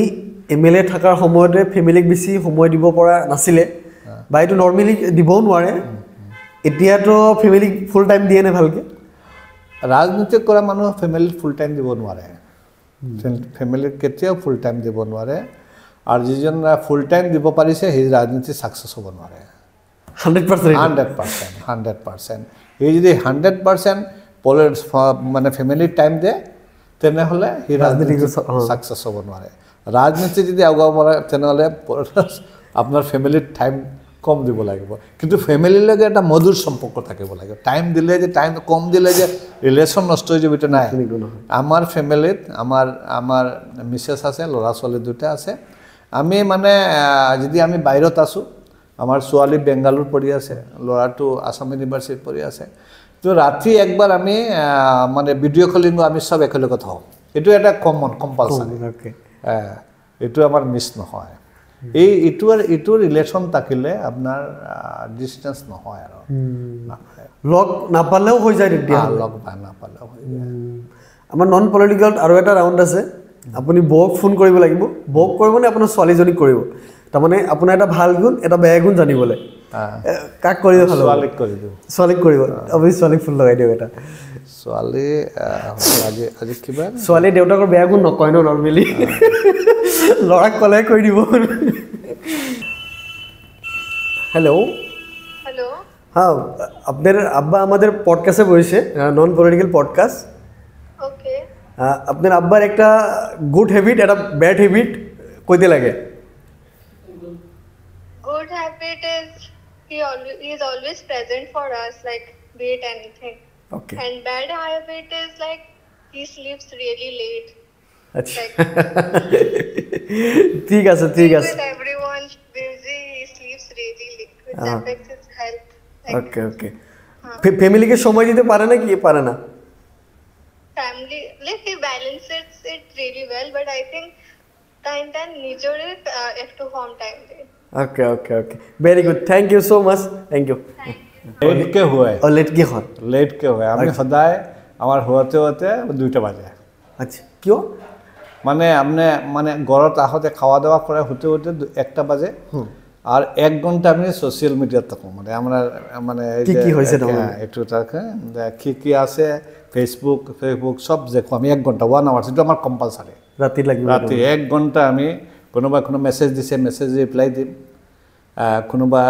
MLA থকাৰ সময়তে ফেমিলিক বেছি সময় দিব পৰা নাছিলে, বা এইটো নৰ্মেলি দিবও নোৱাৰে। এতিয়াতো ফেমিলিক ফুল টাইম দিয়ে নে ভালকৈ? ৰাজনীতি কৰা মানুহ ফেমিলিত ফুল টাইম দিব নোৱাৰে, ফেমিলিত কেতিয়াও ফুল টাইম দিব নোৱাৰে। আৰু যিজন ফুল টাইম দিব পাৰিছে সেই ৰাজনীতি ছাকচেছ হ'ব নোৱাৰে। 100%। সি যদি 100% মানে ফেমিলিত টাইম দিয়ে, তেনেহ'লে সি ৰাজনীতি ছাকচেছ হ'ব নোৱাৰে। ৰাজনীতি যদি আগুৱাব পাৰে তেনেহ'লে আপোনাৰ ফেমিলিত টাইম কম দিব লাগিব, কিন্তু ফেমিলিৰ লগত এটা মধুৰ সম্পৰ্ক থাকিব লাগিব। টাইম দিলে যে টাইম কম দিলে যে ৰিলেশ্যন নষ্ট হৈ যাব, এইটো নাই। আমাৰ ফেমিলিত আমাৰ মিছেছ আছে, ল'ৰা ছোৱালী 2টা আছে। আমি মানে যদি আমি বাহিৰত আছোঁ, আমাৰ ছোৱালী বেংগালুৰু পঢ়ি আছে, ল'ৰাটো আছাম ইউনিভাৰ্চিটিত পঢ়ি আছে, তো ৰাতি একবাৰ আমি মানে ভিডিঅ' কলিং আমি চব একেলগত হওঁ। এইটো এটা কম্পালচাৰী, এইটো আমাৰ মিছ নহয়। এইটো ৰিলেশ্যন থাকিলে আপোনাৰ ডিষ্টেঞ্চ নহয় আৰু লগ নাপালেও হৈ যায়। তেতিয়া লগ নাপালেও হৈ যায়। আমাৰ নন পলিটিকেলত আৰু এটা ৰাউণ্ড আছে, আপুনি বৌক ফোন কৰিব লাগিব। বৌক কৰিব নে আপোনাৰ ছোৱালীজনীক কৰিব? তাৰমানে আপোনাৰ এটা ভাল গুণ এটা বেয়া গুণ জানিবলৈ। কাক কৰিব? ছোৱালীক কৰি দিওঁ। ছোৱালীক কৰিব? আপুনি ছোৱালীক ফোন লগাই দিয়ক এটা। ছোৱালী আজি কিবা ছোৱালীয়ে দেউতাকৰ বেয়া গুণ নকয় ন নৰ্মেলি, ল'ৰাক ক'লে কৈ দিব। হ্যালো हाँ, আপনার আব্বা আমাদের পডকাস্টে বসে, নন পলিটিক্যাল পডকাস্ট। Okay. আপনার আব্বার একটা গুড হ্যাবিট, একটা ব্যাড হ্যাবিট কইতে লাগে। Good habit is he is always present for us, like be it anything. Okay. And bad habit is like he sleeps really late. আচ্ছা, ঠিক আছে। With everyone busy, he sleeps really late, which affects his health. Okay. ফ্যামিলিকে সময় দিতে পারে না কি পারে না? Family, like he balances it really well, but I think time নিজরে একটু কম টাইম দেয়। Okay, very good, thank you so much, thank you. লেটকে হয়, লেটকে হয়। আমি সদায় আমার হওয়াতে 2টা বাজে। আচ্ছা, কিয়? মানে ঘৰত আহোঁতে খাওয়া দাওয়া করে হতে 1টা বাজে। আর 1 ঘন্টা আমি সোশ্যাল মিডিয়াত থাকো, মানে আমরা মানে কি হয়েছে একটু কি আছে ফেসবুক সব দেখো আমি 1 ঘন্টা 1 আওয়ার্স, এটা আমার কম্পালসারি। রাতি 1 ঘন্টা আমি কোনোবা কোনো মেছেজ দিছে মেছেজ রিপ্লাই দিম, কোনোবা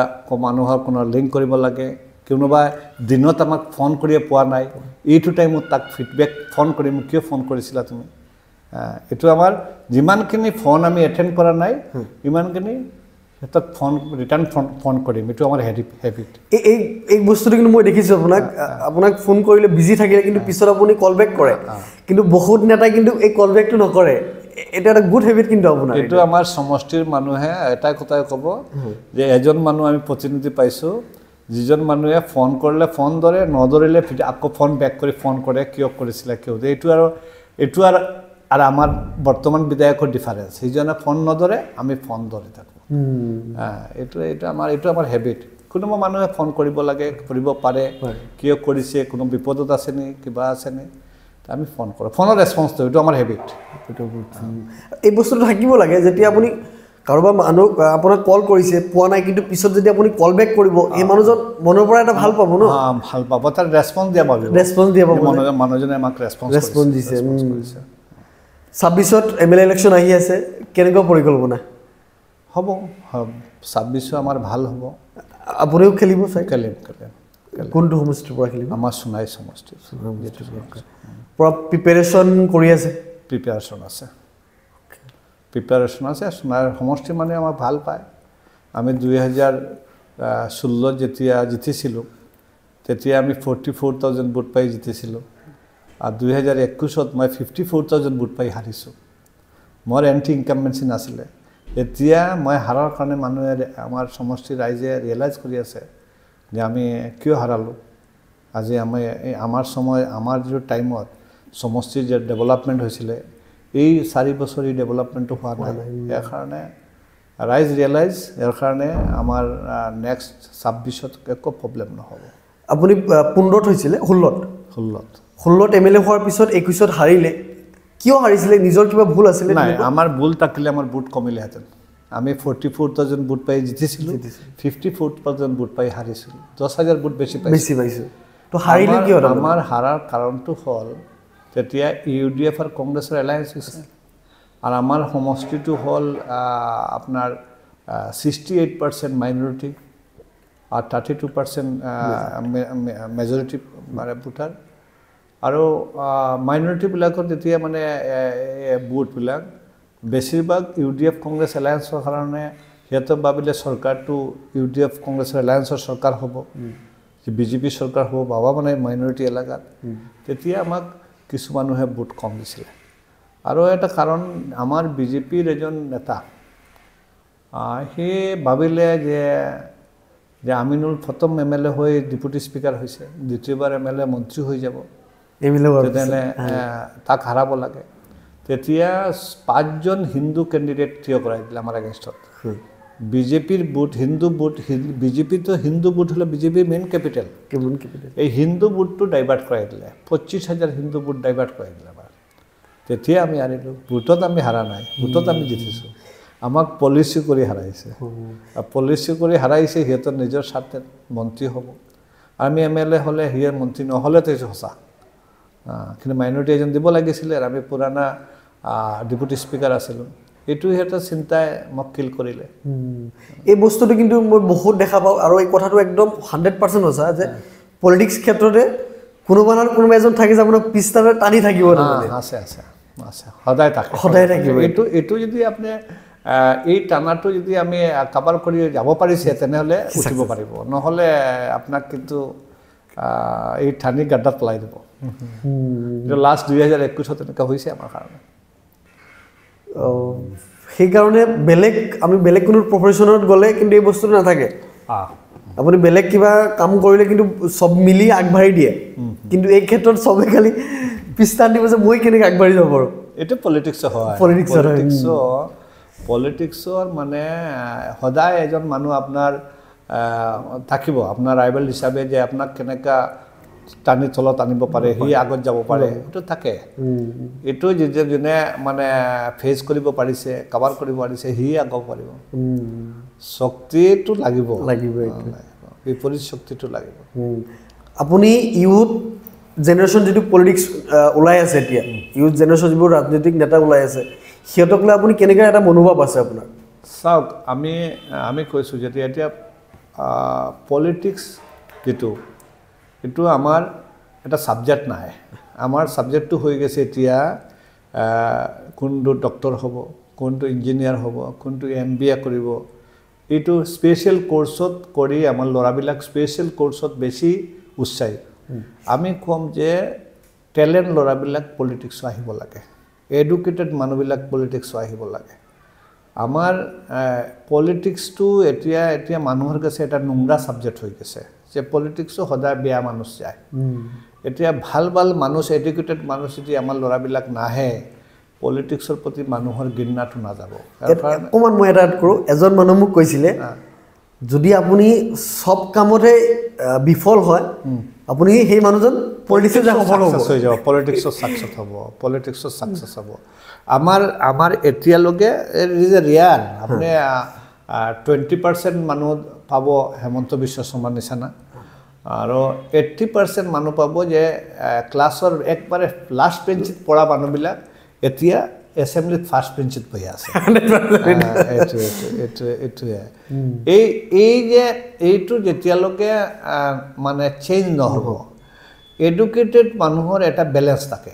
মানুহৰ কোনো লিংক কৰিব লাগে, কোনোবা দিনত আমাক ফোন কৰিয়ে পোৱা নাই, এইটো টাইমত তাক ফিডবেক ফোন কৰিম, কিয় ফোন কৰিছিলা তুমি। এইটো আমাৰ যিমানখিনি ফোন আমি এটেণ্ড কৰা নাই ইমানখিনি তাত ৰিটাৰ্ণ ফোন কৰিম, এইটো আমাৰ হেবিট। এই বস্তুটো কিন্তু মই দেখিছোঁ আপোনাক ফোন কৰিলে বিজি থাকিলে কিন্তু পিছত আপুনি কল বেক কৰে, কিন্তু বহুত নেতাই কিন্তু এই কল বেকটো নকৰে। এটা এটা গুড হেবিট কিন্তু আপোনাৰ। এইটো আমাৰ সমষ্টিৰ মানুহে এটাই কথাই ক'ব যে এজন মানুহ আমি প্ৰতিনিধি পাইছোঁ, যিজন মানুহে ফোন কৰিলে ফোন ধৰে, নধৰিলে আকৌ ফোন বেক কৰি ফোন কৰে, কিয় কৰিছিলে কিয়। এইটো আৰু আমাৰ বৰ্তমান বিধায়কৰ ডিফাৰেঞ্চ, সেইজনে ফোন নধৰে, আমি ফোন ধৰি থাকোঁ। এইটো আমাৰ হেবিট। কোনোবা মানুহে ফোন কৰিব লাগে, কৰিব পাৰে, কিয় কৰিছে, কোনো বিপদত আছেনি, কিবা আছেনি, আমি ফোন কৰোঁ, ফোনৰ ৰেছপন্স দিওঁ, এইটো আমাৰ হেবিট। এই বস্তুটো থাকিব লাগে, যেতিয়া আপুনি কাৰোবাৰ মানুহ আপোনাক কল কৰিছে পোৱা নাই, কিন্তু পিছত যদি আপুনি কল বেক কৰিব, এই মানুহজন মনৰ পৰা এটা ভাল পাব ন, ভাল পাব, তাৰ ৰেছপন্স দিয়া পাব, মানুহজনে আমাক ৰেছপন্স দিছে। 26ত MLA ইলেকশ্যন আহি আছে কেনেকুৱা পৰিকল্পনা হ'ব 26 আমাৰ ভাল হ'ব আপুনিও খেলিব চাই খেলিম কোনটো সমষ্টিৰ পৰা খেলিব আমাৰ সোণাই সমষ্টি পৰা প্ৰিপেৰেশ্যন কৰি আছে প্ৰিপেৰেশ্যন আছে সোণাইৰ সমষ্টি মানে আমাক ভাল পায় আমি 2016 যেতিয়া জিতিছিলোঁ তেতিয়া আমি 44,000 ভোট পাই জিতিছিলোঁ আৰু 2021ত মই 54,000 ভোট পাই হাৰিছোঁ মোৰ এণ্টি ইনকামবেঞ্চি নাছিলে এতিয়া মই হাৰাৰ কাৰণে মানুহে আমাৰ সমষ্টিৰ ৰাইজে ৰিয়েলাইজ কৰি আছে যে আমি কিয় হাৰালোঁ আজি আমাৰ যিটো টাইমত সমষ্টিৰ যে ডেভেলপমেণ্ট হৈছিলে এই 4 বছৰ এই ডেভেলপমেণ্টটো হোৱা নাই ইয়াৰ কাৰণে ৰাইজ ৰিয়েলাইজ ইয়াৰ কাৰণে আমাৰ নেক্সট 26ত একো প্ৰব্লেম নহ'ব আপুনি 15ত হৈছিলে 16ত MLA হোৱাৰ পিছত 21ত হাৰিলে কিয় হাৰিছিলে নিজৰ কিবা ভুল আছিলে নাই আমাৰ ভুল থাকিলে আমাৰ ভোট কমিলেহেঁতেন আমি 44,000 ভোট পাই জিতিছিলোঁ 54,000 ভোট পাই হাৰিছিলোঁ 10,000 ভোট বেছি পাইছোঁ তো হাৰিলে কিয় আমাৰ হাৰাৰ কাৰণটো হ'ল তেতিয়া UDF আৰু কংগ্ৰেছৰ এলায়েন্স হৈছে আৰু আমাৰ সমষ্টিটো হ'ল আপোনাৰ 68% মাইনৰিটি আৰু 32% মেজৰিটি মানে ভোটাৰ আৰু মাইনৰিটিবিলাকৰ তেতিয়া মানে ভোটবিলাক বেছিভাগ UDF কংগ্ৰেছ এলায়েন্সৰ কাৰণে সিহঁতে ভাবিলে চৰকাৰটো UDF কংগ্ৰেছৰ এলায়েন্সৰ চৰকাৰ হ'ব BJP চৰকাৰ হ'ব বাবা মানে মাইনৰিটি এলেকাত তেতিয়া আমাক কিছু মানুহে ভোট কম দিছিলে আৰু এটা কাৰণ আমাৰ BJPৰ এজন নেতা সি ভাবিলে যে আমিনুল প্ৰথম MLA হৈ ডেপুটি স্পিকাৰ হৈছে দ্বিতীয়বাৰ MLA মন্ত্ৰী হৈ যাব তেনে তাক হাৰাব লাগে তেতিয়া 5জন হিন্দু কেণ্ডিডেট থিয় কৰাই দিলে আমাৰ এগেইনষ্টত BJPৰ ভোট হিন্দু ভোট BJPতো হিন্দু ভোট হ'লে BJPৰ মেইন কেপিটেল এই হিন্দু ভোটটো ডাইভাৰ্ট কৰাই দিলে 25,000 হিন্দু ভোট ডাইভাৰ্ট কৰাই দিলে আমাৰ তেতিয়া আমি হাৰিলোঁ ভোটত আমি হাৰা নাই ভোটত আমি জিতিছোঁ আমাক পলিচি কৰি হাৰাইছে সিহঁতৰ নিজৰ স্বাৰ্থত মন্ত্ৰী হ'ব আমি MLA হ'লে সিয়ে মন্ত্ৰী নহ'লে তো সঁচা কিন্তু মাইনৰিটি এজন দিব লাগিছিলে আৰু আমি পুৰণা ডেপুটি স্পিকাৰ আছিলোঁ এইটো সিহঁতৰ চিন্তাই মোক কিল কৰিলে এই বস্তুটো কিন্তু মই বহুত দেখা পাওঁ আৰু এই কথাটো একদম 100% সঁচা যে পলিটিক্স ক্ষেত্ৰতে কোনোবা এজন থাকি যাব পিছতাৰে টানি থাকিব আছে সদায় থাকিব এইটো যদি আপুনি এই টানাটো যদি আমি কাভাৰ কৰি যাব পাৰিছে তেনেহ'লে উঠিব পাৰিব নহ'লে আপোনাক কিন্তু এই ঠানি গাড্ডাত পেলাই দিব লাষ্ট 2021ত তেনেকুৱা হৈছে আমাৰ কাৰণে সেইকাৰণে আমি বেলেগ কোনো প্ৰফেশ্যনত গ'লে কিন্তু এই বস্তুটো নাথাকে আপুনি বেলেগ কিবা কাম কৰিলে কিন্তু চব মিলি আগবাঢ়ি দিয়ে কিন্তু এই ক্ষেত্ৰত চবে খালি পিছতান দিব যে মই কেনেকৈ আগবাঢ়ি যাব পাৰোঁ এইটো পলিটিক্সৰ হয় পলিটিক্সৰ মানে সদায় এজন মানুহ আপোনাৰ থাকিব আপোনাৰ ৰাইভেল হিচাপে যে আপোনাক কেনেকুৱা তলত আনিব পাৰে সি আগত যাব পাৰে এইটো থাকে এইটো যোনে মানে ফেচ কৰিব পাৰিছে কাভাৰ কৰিব পাৰিছে সি আগব পাৰিব শক্তিটো লাগিব বিপৰীত শক্তিটো লাগিব আপুনি ইউথ জেনেৰেশ্যন যিটো পলিটিক্স ওলাই আছে এতিয়া ইউথ জেনেৰেশ্যন যিবোৰ ৰাজনৈতিক নেতা ওলাই আছে সিহঁতক লৈ আপুনি কেনেকুৱা এটা মনোভাৱ আছে আপোনাৰ চাওক আমি কৈছোঁ যে এতিয়া পলিটিক্স যিটো এইটো আমাৰ এটা ছাবজেক্ট নাই আমাৰ ছাবজেক্টটো হৈ গৈছে এতিয়া কোনটো ডক্টৰ হ'ব কোনটো ইঞ্জিনিয়াৰ হ'ব কোনটো MBA কৰিব এইটো স্পেচিয়েল কোৰ্ছত কৰি আমাৰ ল'ৰাবিলাক স্পেচিয়েল কোৰ্ছত বেছি উৎসাহী আমি ক'ম যে টেলেণ্ট ল'ৰাবিলাক পলিটিক্সত আহিব লাগে এডুকেটেড মানুহবিলাক পলিটিক্সত আহিব লাগে আমাৰ পলিটিক্সটো এতিয়া মানুহৰ কাছে এটা নোংৰা ছাবজেক্ট হৈ গৈছে যে পলিটিক্সো সদায় বেয়া মানুহ যায় এতিয়া ভাল মানুহ এডুকেটেড মানুহ যদি আমাৰ ল'ৰাবিলাক নাহে পলিটিক্সৰ প্ৰতি মানুহৰ ঘৃণাটো নাযাব অকণমান মই এটা এড কৰোঁ এজন মানুহ মোক কৈছিলে যদি আপুনি চব কামতে বিফল হয় আপুনি সেই মানুহজন পলিটিক্সত হৈ যাব পলিটিক্সত ছাকচেছ হ'ব আমাৰ এতিয়ালৈকে ইজ এ ৰেয়াৰ আপুনি 20% মানুহ পাব হেমন্ত বিশ্ব শৰ্মাৰ নিচিনা আৰু 80% মানুহ পাব যে ক্লাছৰ একবাৰে লাষ্ট বেঞ্চিত পঢ়া মানুহবিলাক এতিয়া এছেম্বলিত ফাৰ্ষ্ট বেঞ্চিত বহি আছে 100%. এইটোৱে এইটো যেতিয়ালৈকে মানে চেঞ্জ নহ'ব এডুকেটেড মানুহৰ এটা বেলেঞ্চ থাকে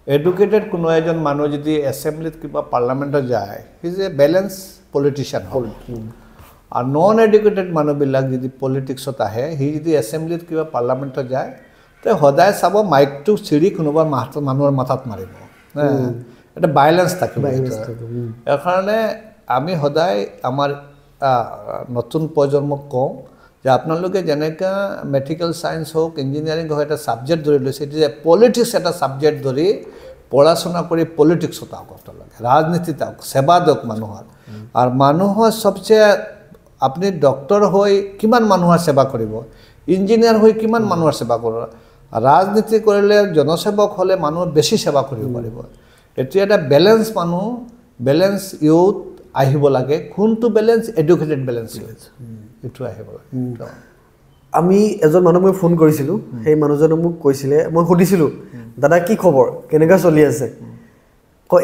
এডুকেটেড কোনো এজন মানুহ যদি এছেম্বলিত কিবা পাৰ্লামেণ্টত যায় he is a balance politician হ'ল আৰু নন এডুকেটেড মানুহবিলাক যদি পলিটিক্সত আহে সি যদি এছেম্বলিত কিবা পাৰ্লামেণ্টত যায় তে সদায় চাব মাইকটো চিৰি কোনোবা মানুহৰ মাথাত মাৰিব এটা বাইলেঞ্চ থাকিব ইয়াৰ কাৰণে আমি সদায় আমাৰ নতুন প্ৰজন্মক কওঁ যে আপোনালোকে যেনেকৈ মেডিকেল ছায়েন্স হওক ইঞ্জিনিয়াৰিং হওক এটা ছাবজেক্ট ধৰি লৈছে যে পলিটিক্স এটা ছাবজেক্ট ধৰি পঢ়া শুনা কৰি পলিটিক্সত আগত লাগে ৰাজনীতিত সেৱা দিয়ক মানুহৰ আৰু মানুহৰ সবচেয়ে আপুনি ডক্টৰ হৈ কিমান মানুহৰ সেৱা কৰিব ইঞ্জিনিয়াৰ হৈ কিমান মানুহৰ সেৱা কৰিব ৰাজনীতি কৰিলে জনসেৱক হ'লে মানুহৰ বেছি সেৱা কৰিব পাৰিব এতিয়া এটা বেলেঞ্চ মানুহ বেলেঞ্চ ইউথ আহিব লাগে কোনটো বেলেঞ্চ এডুকেটেড বেলেঞ্চ ইউথ এইটো আহিব লাগে আমি এজন মানুহ মই ফোন কৰিছিলোঁ সেই মানুহজনে মোক কৈছিলে মই সুধিছিলোঁ দাদা কি খবৰ কেনেকুৱা চলি আছে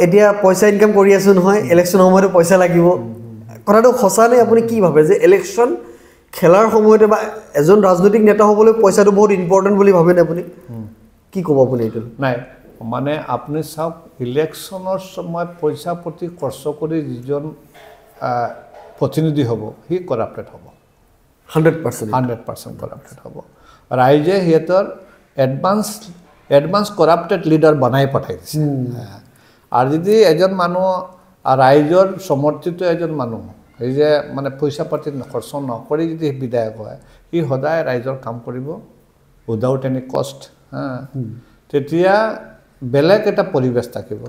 এতিয়া পইচা ইনকাম কৰি আছোঁ নহয় ইলেকশ্যন সময়তে পইচা লাগিব কথাটো সঁচা নে আপুনি কি ভাবে যে ইলেকশ্যন খেলাৰ সময়তে বা এজন ৰাজনৈতিক নেতা হ'বলৈ পইচাটো বহুত ইম্পৰ্টেণ্ট বুলি ভাবেনে আপুনি কি ক'ব আপুনি এইটো নাই মানে আপুনি চাওক ইলেকশ্যনৰ সময়ত পইচা প্ৰতি খৰচ কৰি যিজন প্ৰতিনিধি হ'ব সি কৰাপ্টেড হ'ব 100% কৰাপ্টেড হ'ব ৰাইজে সিহঁতৰ এডভান্স কৰাপ্টেড লিডাৰ বনাই পঠাই দিছে আৰু যদি এজন মানুহ ৰাইজৰ সমৰ্থিত এজন মানুহ এই যে মানে পইচা পাতি খৰচ নকৰি যদি বিধায়ক হয় সি সদায় ৰাইজৰ কাম কৰিব উইদাউট এনি কষ্ট তেতিয়া বেলেগ এটা পৰিৱেশ থাকিব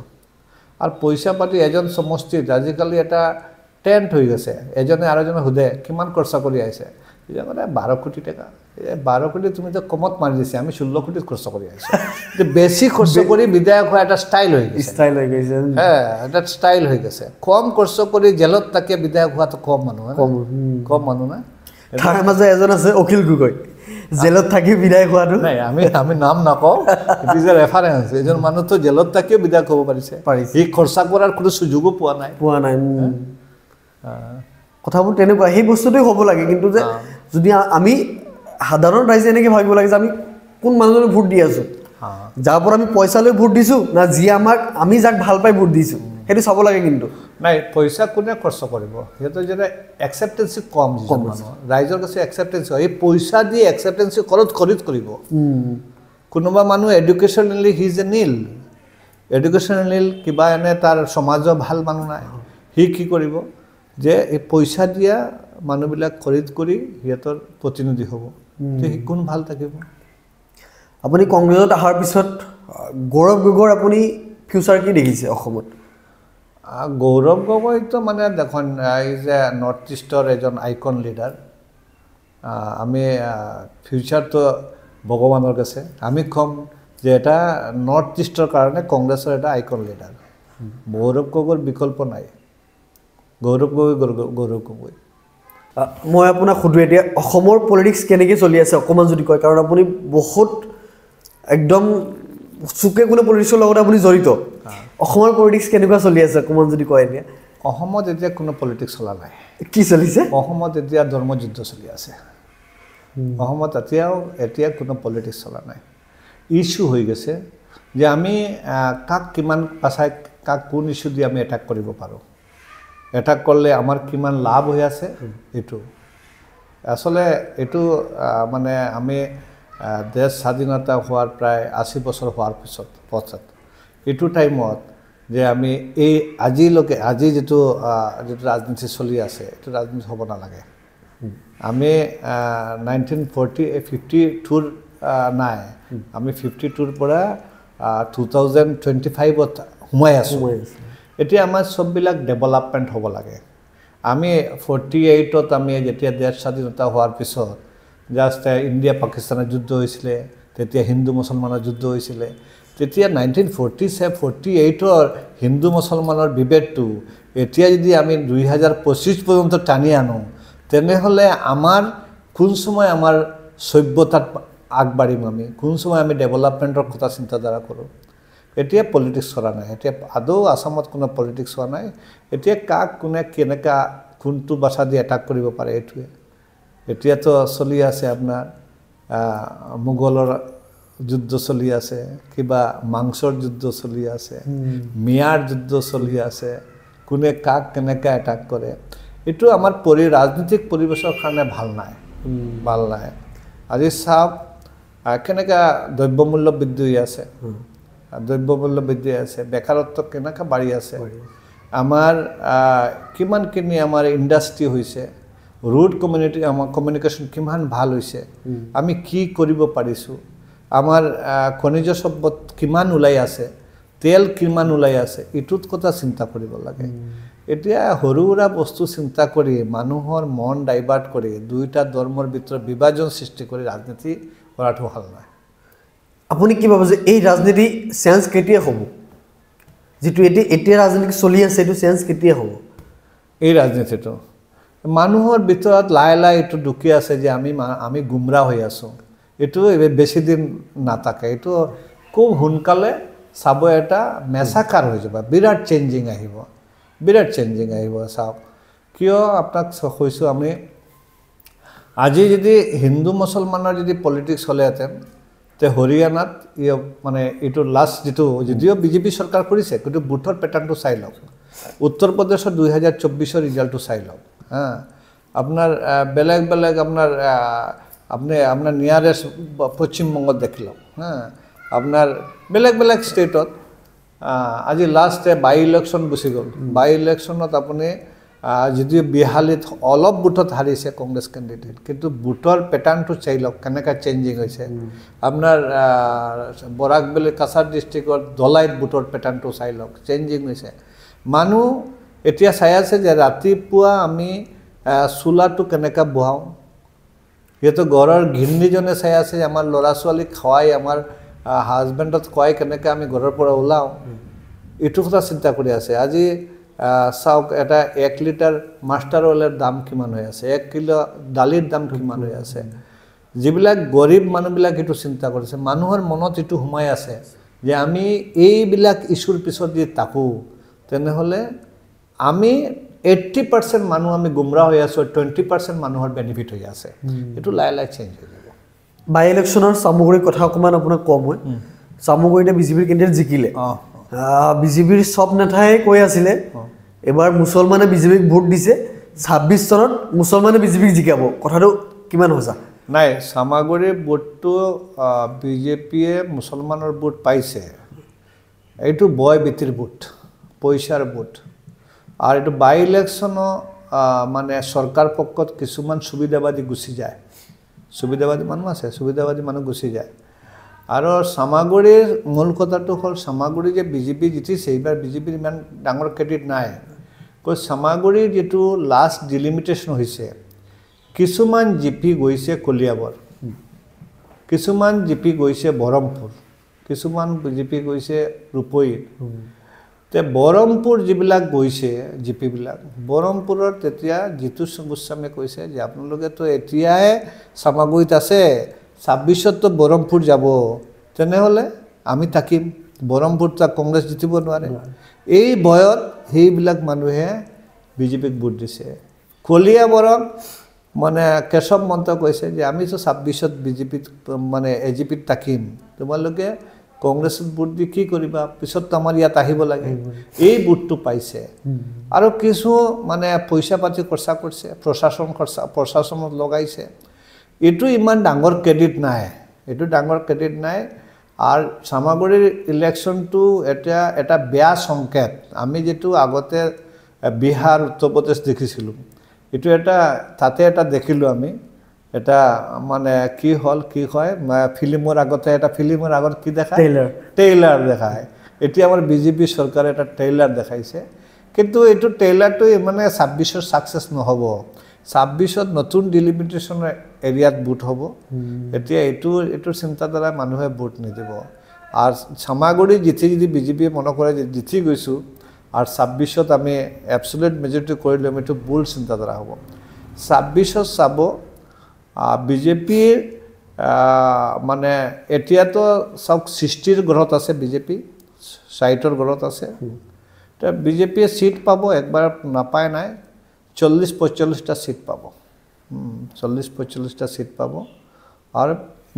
আৰু পইচা পাতি এজন সমষ্টিত আজিকালি এটা টেণ্ট হৈ গৈছে এজনে আৰু এজনে সোধে কিমান খৰচা কৰি আহিছে এতিয়া মানে 12 কোটি টকা 12 কোটি তুমি তো কমত মাৰি দিছে আমি 16 কোটিত খৰচ কৰি আহিছোঁ বেছি খৰচ কৰি বিধায়ক হয় এটা ষ্টাইল হৈ গৈছে এটা ষ্টাইল হৈ গৈছে কম খৰচ কৰি জেলত থাকে বিধায়ক হোৱাটো কম মানুহ না তাৰ মাজত এজন আছে অখিল গগৈ জেলত থাকি বিধায়ক হোৱাটো নাই আমি নাম নকওঁ ইট ইজ এ ৰেফাৰেঞ্চ এজন মানুহতো জেলত থাকিও বিধায়ক হ'ব পাৰিছে সি খৰচা কৰাৰ কোনো সুযোগো পোৱা নাই কথাবোৰ তেনেকুৱা সেই বস্তুটোৱে হ'ব লাগে কিন্তু যে যদি আমি সাধাৰণ ৰাইজে এনেকৈ ভাবিব লাগে যে আমি কোন মানুহজনক ভোট দি আছোঁ যাৰ পৰা আমি পইচা লৈ ভোট দিছোঁ না যিয়ে আমি যাক ভাল পাই ভোট দিছোঁ সেইটো চাব লাগে কিন্তু নাই পইচা কোনে খৰচ কৰিব সিহঁতৰ যেতিয়া একচেপ্টেঞ্চি কম মানুহৰ ৰাইজৰ কাছে একচেপ্টেঞ্চি হয় এই পইচা দি একচেপ্টেঞ্চি খৰচ কৰিব কোনোবা মানুহ এডুকেশ্যনেলি হি ইজ এ নীল এডুকেশ্যনেলি কিবা এনে তাৰ সমাজৰ ভাল মানুহ নাই সি কি কৰিব যে এই পইচা দিয়া মানুহবিলাক খৰিদ কৰি সিহঁতৰ প্ৰতিনিধি হ'ব সি কোন ভাল থাকিব আপুনি কংগ্ৰেছত অহাৰ পিছত গৌৰৱ গগৈৰ আপুনি ফিউচাৰ কি দেখিছে অসমত গৌৰৱ গগৈতো মানে দেখোন ইজ এ নৰ্থ ইষ্টৰ এজন আইকন লিডাৰ আমি ফিউচাৰটো ভগৱানৰ কাছে আমি ক'ম যে এটা নৰ্থ ইষ্টৰ কাৰণে কংগ্ৰেছৰ এটা আইকন লিডাৰ গৌৰৱ গগৈৰ বিকল্প নাই গৌৰৱ গগৈ মই আপোনাক সুধো এতিয়া অসমৰ পলিটিক্স কেনেকৈ চলি আছে অকণমান যদি কয় কাৰণ আপুনি বহুত একদম চুকে কোনে পলিটিক্সৰ লগত আপুনি জড়িত অসমৰ পলিটিক্স কেনেকুৱা চলি আছে অকণমান যদি কয় এতিয়া অসমত এতিয়া কোনো পলিটিক্স চলা নাই কি চলিছে অসমত এতিয়া ধৰ্মযুদ্ধ চলি আছে অসমত এতিয়া কোনো পলিটিক্স চলা নাই ইছ্যু হৈ গৈছে যে আমি কাক কিমান পাছাই কাক কোন ইছ্যু দি আমি এটাক কৰিব পাৰোঁ এটাক কৰিলে আমাৰ কিমান লাভ হৈ আছে এইটো আচলতে এইটো মানে আমি দেশ স্বাধীনতা হোৱাৰ প্ৰায় 80 বছৰ হোৱাৰ পছত এইটো টাইমত যে আমি এই আজি যিটো ৰাজনীতি চলি আছে এইটো ৰাজনীতি হ'ব নালাগে আমি 1952 নাই আমি 52 পৰা 2025ত সোমাই আছোঁ এতিয়া আমাৰ সববিলাক ডেভেলপমেণ্ট হ'ব লাগে আমি 48ত আমি যেতিয়া দেশ স্বাধীনতা হোৱাৰ পিছত জাষ্ট ইণ্ডিয়া পাকিস্তানৰ যুদ্ধ হৈছিলে তেতিয়া হিন্দু মুছলমানৰ যুদ্ধ হৈছিলে তেতিয়া 1948ৰ হিন্দু মুছলমানৰ বিভেদটো এতিয়া যদি আমি 2025 পৰ্যন্ত টানি আনো তেনেহ'লে আমাৰ কোন সময় আমাৰ সভ্যতাত আগবাঢ়িম আমি কোন সময় আমি ডেভেলপমেণ্টৰ কথা চিন্তাধাৰা কৰোঁ এতিয়া পলিটিক্স কৰা নাই এতিয়া আদৌ আসামত কোনো পলিটিক্স হোৱা নাই এতিয়া কাক কোনে কেনেকা কোনটো ভাষা দি এটাক কৰিব পাৰে এইটোৱে এতিয়াতো চলি আছে আপোনাৰ মোগলৰ যুদ্ধ চলি আছে কিবা মাংসৰ যুদ্ধ চলি আছে মিয়াৰ যুদ্ধ চলি আছে কোনে কাক কেনেকা এটাক কৰে এইটো আমাৰ ৰাজনৈতিক পৰিবেশৰ কাৰণে ভাল নাই আজি চাওক কেনেকা দ্ৰব্যমূল্য বৃদ্ধি হৈ আছে দ্ৰব্যমূল্য বৃদ্ধি আছে বেকাৰত্ব কেনেকা বাঢ়ি আছে আমাৰ কিমানখিনি আমাৰ ইণ্ডাষ্ট্ৰি হৈছে ৰোড কমিউনিকেশ্যন কিমান ভাল হৈছে আমি কি কৰিব পাৰিছোঁ আমাৰ খনিজ সম্পদ কিমান ওলাই আছে তেল কিমান ওলাই আছে এইটোত কথা চিন্তা কৰিব লাগে এতিয়া সৰু সুৰা বস্তু চিন্তা কৰি মানুহৰ মন ডাইভাৰ্ট কৰি দুইটা ধৰ্মৰ ভিতৰত বিভাজন সৃষ্টি কৰি ৰাজনীতি কৰাটো ভাল নহয় আপুনি কি ভাবে যে এই ৰাজনীতি চেঞ্জ কেতিয়া হ'ব যেটো এতিয়া ৰাজনীতি চলি আছে এইটো চেঞ্জ কেতিয়া হ'ব এই ৰাজনীতিটো মানুহৰ ভিতৰত লাহে লাহে এইটো ঢুকি আছে যে আমি গুমৰা হৈ আছো এইটো বেছি দিন নাথাকে এইটো খুব সোনকালে চাব এটা মেছাকাৰ হৈ যাব বিৰাট চেঞ্জিং আহিব চাওক কিয় আপোনাক কৈছোঁ আমি আজি যদি হিন্দু মুছলমানৰ যদি পলিটিক্স হ'লেহেঁতেন তে হৰিয়ানাত মানে এইটো লাষ্ট যদিও বিজেপি চৰকাৰ কৰিছে কিন্তু বুথৰ পেটাৰ্ণটো চাই লওক উত্তৰ প্ৰদেশৰ 2024 ৰিজাল্টটো চাই লওক হা আপোনাৰ বেলেগ বেলেগ আপোনাৰ নিয়াৰেষ্ট পশ্চিমবংগত দেখি লওক হা আপোনাৰ বেলেগ বেলেগ ষ্টেটত আজি লাষ্ট বাই ইলেকশ্যন গুচি গ'ল বাই ইলেকশ্যনত আপুনি যদিও বিহালীত অলপ বুথত হাৰিছে কংগ্ৰেছ কেণ্ডিডেট কিন্তু বুথৰ পেটাৰ্ণটো চাই লওক কেনেকৈ চেঞ্জিং হৈছে আপোনাৰ বৰাকবেলি কাছাৰ ডিষ্ট্ৰিক্টত দলাইত বুথৰ পেটাৰ্ণটো চাই লওক চেঞ্জিং হৈছে মানুহ এতিয়া চাই আছে যে ৰাতিপুৱা আমি চোলাটো কেনেকৈ বহাওঁ সিহঁতে ঘৰৰ গৃহিণীজনে চাই আছে যে আমাৰ ল'ৰা ছোৱালীক খোৱাই আমাৰ হাজবেণ্ডত খুৱাই কেনেকৈ আমি ঘৰৰ পৰা ওলাওঁ এইটো কথা চিন্তা কৰি আছে আজি চাওক এটা 1 লিটাৰ মাষ্টাৰ অইলৰ দাম কিমান হৈ আছে 1 কিলো দালিৰ দাম কিমান হৈ আছে যিবিলাক গৰীব মানুহবিলাক এইটো চিন্তা কৰিছে মানুহৰ মনত এইটো সোমাই আছে যে আমি এইবিলাক ইছ্যুৰ পিছত যদি থাকোঁ তেনেহ'লে আমি 80% মানুহ আমি গুমৰা হৈ আছোঁ 20% মানুহৰ বেনিফিট হৈ আছে এইটো লাহে লাহে চেঞ্জ হৈ যাব বাই ইলেকশ্যনৰ চামগুৰিৰ কথা অকণমান আপোনাক কম হয় চামগুৰিতে বিজেপিৰ কেণ্ডিডেট জিকিলে বিজেপিৰ সব নেতাই কৈ আছিলে এবাৰ মুছলমানে বিজেপিক ভোট দিছে 26 চনত মুছলমানে বিজেপিক জিকাব কথাটো কিমান সঁচা নাই চামাগুৰিৰ ভোটটো বিজেপিয়ে মুছলমানৰ ভোট পাইছে এইটো বয় বিতিৰ ভোট পইচাৰ ভোট আৰু এইটো বাই ইলেকশ্যনো মানে চৰকাৰ পক্ষত কিছুমান সুবিধাবাদী গুচি যায় সুবিধাবাদী মানুহ আছে সুবিধাবাদী মানুহ গুচি যায় আৰু চামাগুৰিৰ মূল কথাটো হ'ল চামাগুৰি যে বিজেপি জিতিছে এইবাৰ বিজেপিৰ ইমান ডাঙৰ ক্ৰেডিট নাই চামাগুৰিৰ যিটো লাষ্ট ডিলিমিটেশ্যন হৈছে কিছুমান জিপি গৈছে কলিয়াবৰ কিছুমান জিপি গৈছে বৰমপুৰ কিছুমান জিপি গৈছে ৰূপহীত তে বৰমপুৰ যিবিলাক গৈছে জিপিবিলাক বৰমপুৰৰ তেতিয়া জিতু গোস্বামীয়ে কৈছে যে আপোনালোকেতো এতিয়াই চামাগুৰিত আছে 26ত বৰমপুৰ যাব তেনেহ'লে আমি থাকিম বৰমপুৰত কংগ্ৰেছ জিতিব নোৱাৰে এই ভয়ত সেইবিলাক মানুহে বিজেপিক ভোট দিছে কলিয়াবৰক মানে কেশৱ মহন্ত কৈছে যে আমিতো 26ত বিজেপিত মানে এজিপিত থাকিম তোমালোকে কংগ্ৰেছত ভোট দি কি কৰিবা পিছত আমাৰ ইয়াত আহিব লাগে এই ভোটটো পাইছে আৰু কিছু মানে পইচা পাতি খৰচা কৰিছে প্ৰশাসনত লগাইছে এইটো ইমান ডাঙৰ ক্ৰেডিট নাই আৰু চামাগুৰিৰ ইলেকশ্যনটো এটা বেয়া সংকেত আমি যেটো আগতে বিহাৰ উত্তৰ প্ৰদেশ দেখিছিলোঁ এইটো তাতে দেখিলোঁ আমি এটা মানে কি হয় ফিল্মৰ আগত কি দেখায় ট্ৰেইলাৰ দেখায় এতিয়া আমাৰ বিজেপি চৰকাৰে এটা ট্ৰেইলাৰ দেখাইছে কিন্তু এইটো ট্ৰেইলাৰটো মানে 26ৰ ছাকচেছ নহ'ব 26ত নতুন ডিলিমিটেশ্যনৰ এৰিয়াত ভোট হ'ব এতিয়া এইটোৰ চিন্তাধাৰা মানুহে ভোট নিদিব আৰু চামাগুৰি যদি বিজেপিয়ে মনে কৰে যে জিতি গৈছোঁ আৰু 26ত আমি এবছলিউট মেজৰিটি কৰি ল'ম এইটো ভুল চিন্তাধাৰা হ'ব 26ত চাব বিজেপিৰ মানে এতিয়াতো চাওক সৃষ্টিৰ ঘৰত আছে বিজেপি চাইটৰ ঘৰত আছে এতিয়া বিজেপিয়ে সিট পাব একবাৰ নাপায় নাই 40-45টা সিট পাব 40-45টা সিট পাব আৰু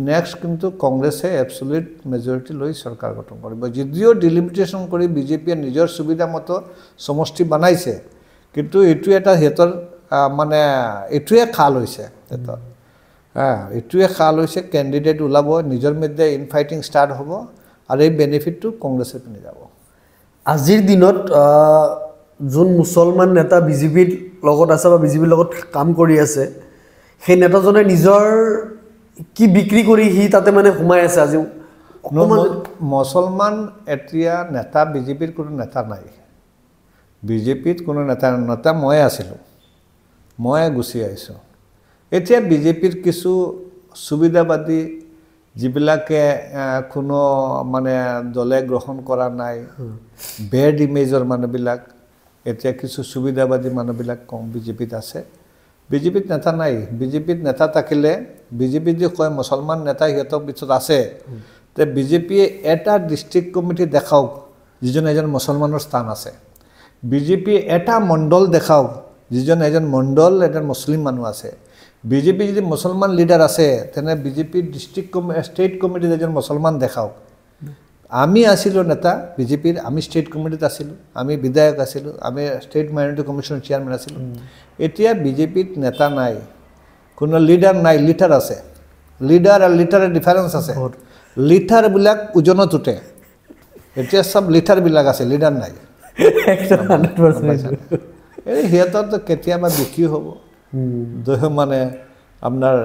নেক্সট কিন্তু কংগ্ৰেছে এবসলিউট মেজৰিটি লৈ চৰকাৰ গঠন কৰিব যদিও ডিলিমিটেশন কৰি বিজেপিয়ে নিজৰ সুবিধা মতো সমষ্টি বনাইছে কিন্তু এটু এটা হেতৰ মানে এটুৱে খাল হৈছে হেতৰ এটুৱে খাল হৈছে ক্যান্ডিডেট ওলাব নিজৰ মধ্যে ইনফাইটিং ষ্টাৰ্ট হ'ব আৰু এই বেনিফিটটো কংগ্ৰেছে পিনে যাব আজিৰ দিনত যোন মুছলমান নেতা বিজেপিৰ লগত আছে বা বিজেপিৰ লগত কাম কৰি আছে সেই নেতাজনে নিজৰ কি বিক্ৰী কৰি হি তাতে মানে সোমাই আছে আজি মুছলমান এতিয়া নেতা বিজেপিৰ কোনো নেতা নাই বিজেপিত কোনো নেতা মই আছিলোঁ মই গুচি আহিছোঁ এতিয়া বিজেপিৰ কিছু সুবিধাবাদী যিবিলাকে কোনো মানে দলে গ্ৰহণ কৰা নাই বেড ইমেজৰ মানুহবিলাক এতিয়া কিছু সুবিধাবাদী মানুহবিলাক কম বিজেপিত আছে বিজেপিত নেতা নাই বিজেপিত নেতা থাকিলে বিজেপি যে কয় মুছলমান নেতা হিতৰ পিছত আছে তে বিজেপিয়ে এটা ডিস্ট্ৰিক্ট কমিটি দেখাওক যিজন এজন মুছলমানৰ স্থান আছে বিজেপি এটা মণ্ডল দেখাওক যিজন এজন মণ্ডল এজন মুছলিম মানুহ আছে বিজেপি যদি মুছলমান লিডাৰ আছে তেনে বিজেপি ডিস্ট্ৰিক্ট ষ্টেট কমিটি এজন মুছলমান দেখাওক আমি আছিলো নেতা বিজেপিৰ আমি ষ্টেট কমিটিত আছিলো আমি বিধায়ক আছিলো আমি ষ্টেট মাইনৰিটি কমিশনৰ চেয়াৰম্যান আছিলো এতিয়া বিজেপিত নেতা নাই কোনো লিডাৰ নাই লিডাৰ আছে লিডাৰ আৰু লিডাৰৰ ডিফাৰেন্স আছে লিডাৰ বিলাক ওজনত উঠে এতিয়া সব লিডাৰ বিলাক আছে লিডাৰ নাই 100% এই হিয়তৰ তো কেতিয়াবা বিক্ৰী হ'ব দহ মানে আপোনাৰ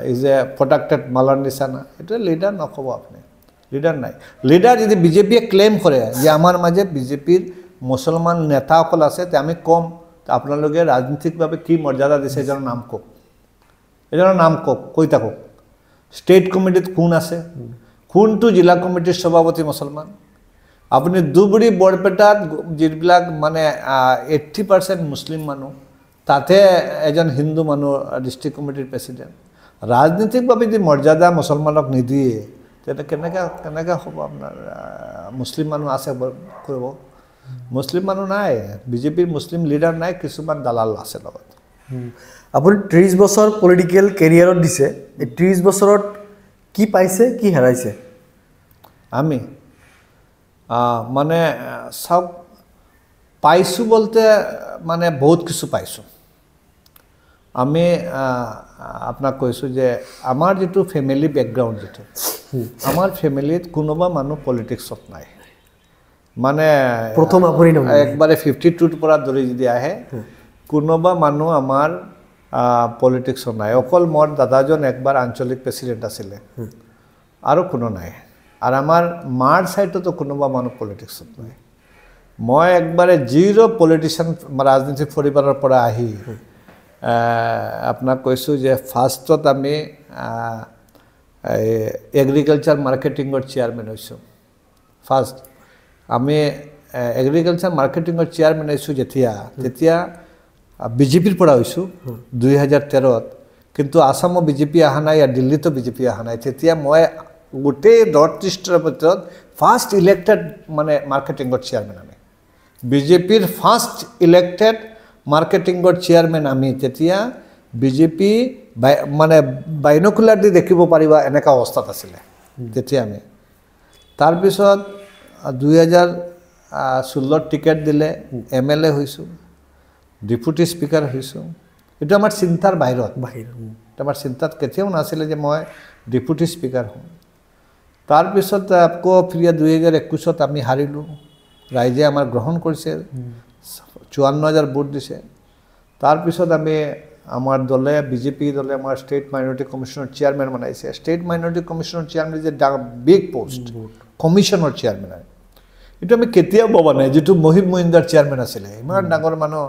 এই যে প্ৰডাক্টেড মালৰ নিচানা এটা লিডাৰ নকব আপুনি লিডাৰ নাই লিডাৰ যদি বিজেপিয়ে ক্লেম কৰে যে আমাৰ মাঝে বিজেপিৰ মুছলমান নেতাসকল আছে তে আমি কম আপোনালোকে ৰাজনীতিকভাৱে কি মৰ্যাদা দিছে এজনৰ নাম কওক এজনৰ নাম কওক কৈ থাকক ষ্টেট কমিটিত কোন আছে কোনটো জিলা কমিটিৰ সভাপতি মুছলমান আপুনি দুবৰি বৰপেটাত যিবিলাক মানে 80% মুছলিম মানুহ তাতে এজন হিন্দু মানুহ ডিস্ট্ৰিক্ট কমিটিৰ প্ৰেসিডেন্ট ৰাজনীতিকভাৱে যদি মৰ্যাদা মুছলমানক নিদিয়ে তেনে কেনেকৈ হ'ব আপোনাৰ মুছলিম মানুহ আছে কৰিব মুছলিম মানুহ নাই বিজেপিৰ মুছলিম লিডাৰ নাই কিছুমান দালাল আছে লগত আপুনি 30 বছৰ পলিটিক্যাল কেৰিয়াৰত দিছে এই 30 বছৰত কি পাইছে কি হেৰাইছে আমি মানে সব পাইছো বলতে মানে বহুত কিছু পাইছো আমি আপোনাক কৈছো যে আমাৰ যেটো ফ্যামিলি ব্যাকগ্ৰাউণ্ড যেটো আমাৰ ফ্যামিলিত কোনোবা মানুহ পলিটিক্সত নাই মানে প্ৰথম আপুনি ন একবাৰে 52 পৰা ধৰি যদি আহে কোনোবা মানুহ আমাৰ পলিটিক্সত নাই অকল মোৰ দাদাজন একবাৰ আঞ্চলিক প্ৰেসিডেন্ট আছিল আৰু কোনো নাই আর আমার মার সাইডে তো কোনোবা মানুষ পলিটিক্সত নাই মই একবারে জিরো পলিটিশিয়ান রাজনীতিক পরিবারের পৰা আহি আপনাক কৈছো যে ফাৰ্স্টত আমি এগ্ৰিকালচাৰ মাৰ্কেটিংৰ চেয়াৰম্যান হইছো ফাৰ্স্ট আমি এগ্ৰিকালচাৰ মাৰ্কেটিংৰ চেয়াৰম্যান হইছো যেতিয়া বিজেপিৰ পৰা হইছো 2013ত কিন্তু আসামো বিজেপি আহা নাই আৰ দিল্লীতো বিজেপি আহা নাই তেতিয়া মই গোটে নৰ্থ ইস্টৰ ভিতৰত ফাৰ্স্ট ইলেক্টেড মানে মাৰ্কেটিংৰ চেয়াৰম্যান আমি বিজেপিৰ ফাৰ্স্ট ইলেক্টেড মাৰ্কেটিংৰ চেয়াৰম্যান আমি তেতিয়া বিজেপি মানে বাইনোকুলাৰ দি দেখিব পাৰিবা এনেকা অৱস্থাত আছিল তেতিয়া আমি তাৰ পিছত 2016 টিকেট দিলে এমএলএ হইছো ডেপুটি স্পিকাৰ হইছো এটা আমাৰ চিন্তাৰ বাহিৰত আমাৰ চিন্তাত কেতিয়াও নাছিল যে মই ডেপুটি স্পিকাৰ হম তাৰ পিছত আকৌ ফিৰিয়া 2021ত আমি হাৰিলো ৰাইজে আমাৰ গ্ৰহণ কৰিছে 54000 ভোট দিছে তাৰ পিছত আমি আমাৰ দলে বিজেপি দলে আমাৰ ষ্টেট মাইনৰিটি কমিশনৰ চেয়াৰম্যান বনাইছে ষ্টেট মাইনৰিটি কমিশনৰ চেয়াৰম্যান যে বিগ পোষ্ট কমিশনৰ চেয়াৰম্যান এটা আমি কেতিয়াও ভবা নাই যেটো মহিব মহিন্দাৰ চেয়াৰম্যান আছিল ইমান ডাঙৰ মানুহ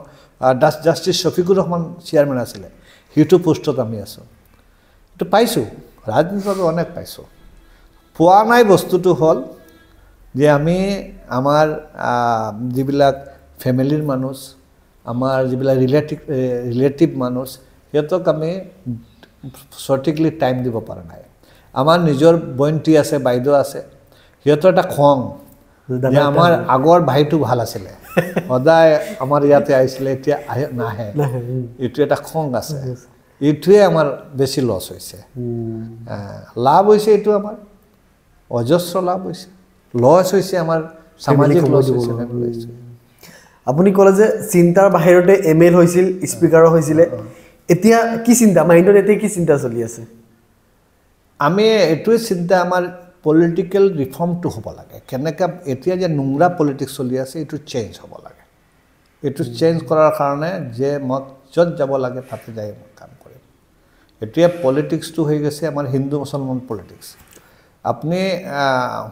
জাস্টিস শফিকুৰ ৰহমান চেয়াৰম্যান আছিল হিটো পোষ্টত আমি আছো এটা পাইছো ৰাজনীতিত অনেক পাইছো পোৱা নাই বস্তুটো হল যে আমি আমাৰ যিবিলাক ফ্যামিলিৰ মানুহ আমাৰ যিবিলাক ৰিলেটিভ মানুহ হেতক আমি সঠিকলি টাইম দিব পৰা নাই আমাৰ নিজৰ বইনটি আছে বাইদেউ আছে হেতৰ এটা খং যে আমাৰ আগৰ ভাইটো ভাল আছিলে সদায় আমাৰ ইয়াতে আহিছিলে এতিয়া নাহে এইটো এটা খং আছে এইটোৱে আমাৰ বেছি লছ হৈছে লাভ হৈছে এইটো আমাৰ অজস্ৰ লাভ হৈছে লছ হৈছে আমাৰ সামাজিক লছ হৈছে আপুনি ক'লে যে চিন্তাৰ বাহিৰতে ML হৈছিল স্পিকাৰো হৈছিলে এতিয়া কি চিন্তা মাইণ্ডত এতিয়া কি চিন্তা চলি আছে আমি এইটোৱে চিন্তা আমাৰ পলিটিক্যাল ৰিফৰ্মটো হ'ব লাগে কেনেকৈ এতিয়া যে নোংৰা পলিটিক্স চলি আছে এইটো চেঞ্জ হ'ব লাগে এইটো চেঞ্জ কৰাৰ কাৰণে যে মই য'ত যাব লাগে তাতে যাই কাম কৰিম এতিয়া পলিটিক্সটো হৈ গৈছে আমাৰ হিন্দু মুছলমান পলিটিক্স আপুনি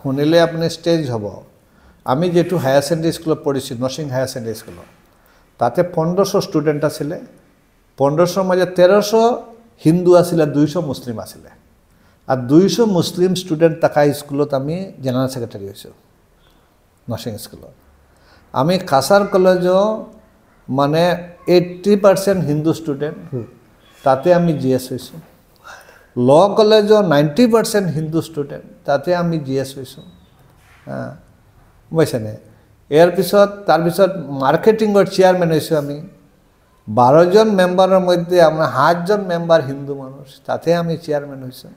শুনিলে আপুনি ষ্টেজ হ'ব আমি যেটো হায়াৰ ছেকেণ্ডাৰী স্কুলত পঢ়িছোঁ নৰসিং হায়াৰ ছেকেণ্ডাৰী স্কুলত তাতে 1500 ষ্টুডেণ্ট আছিলে 1500 মাজত 1300 হিন্দু আছিলে 200 মুছলিম আছিলে আর 200 মুসলিম স্টুডেন্ট থাকা স্কুলত আমি জেনারেল সেক্রেটারি হয়েছি নার্সিং স্কুলত আমি কাছাৰ কলেজও মানে 80% হিন্দু স্টুডেন্ট তাতে আমি জিএস হয়েছি ল কলেজও 90% হিন্দু স্টুডেন্ট তাতে আমি জিএস হয়েছি হ্যাঁ বুঝছেনে এর পিছত তার পিছত মার্কেটিংয়ের চেয়ারম্যান হয়েছি আমি 12 জন মেম্বারের মধ্যে আমরা 8 জন মেম্বার হিন্দু মানুষ তাতে আমি চেয়ারম্যান হয়েছি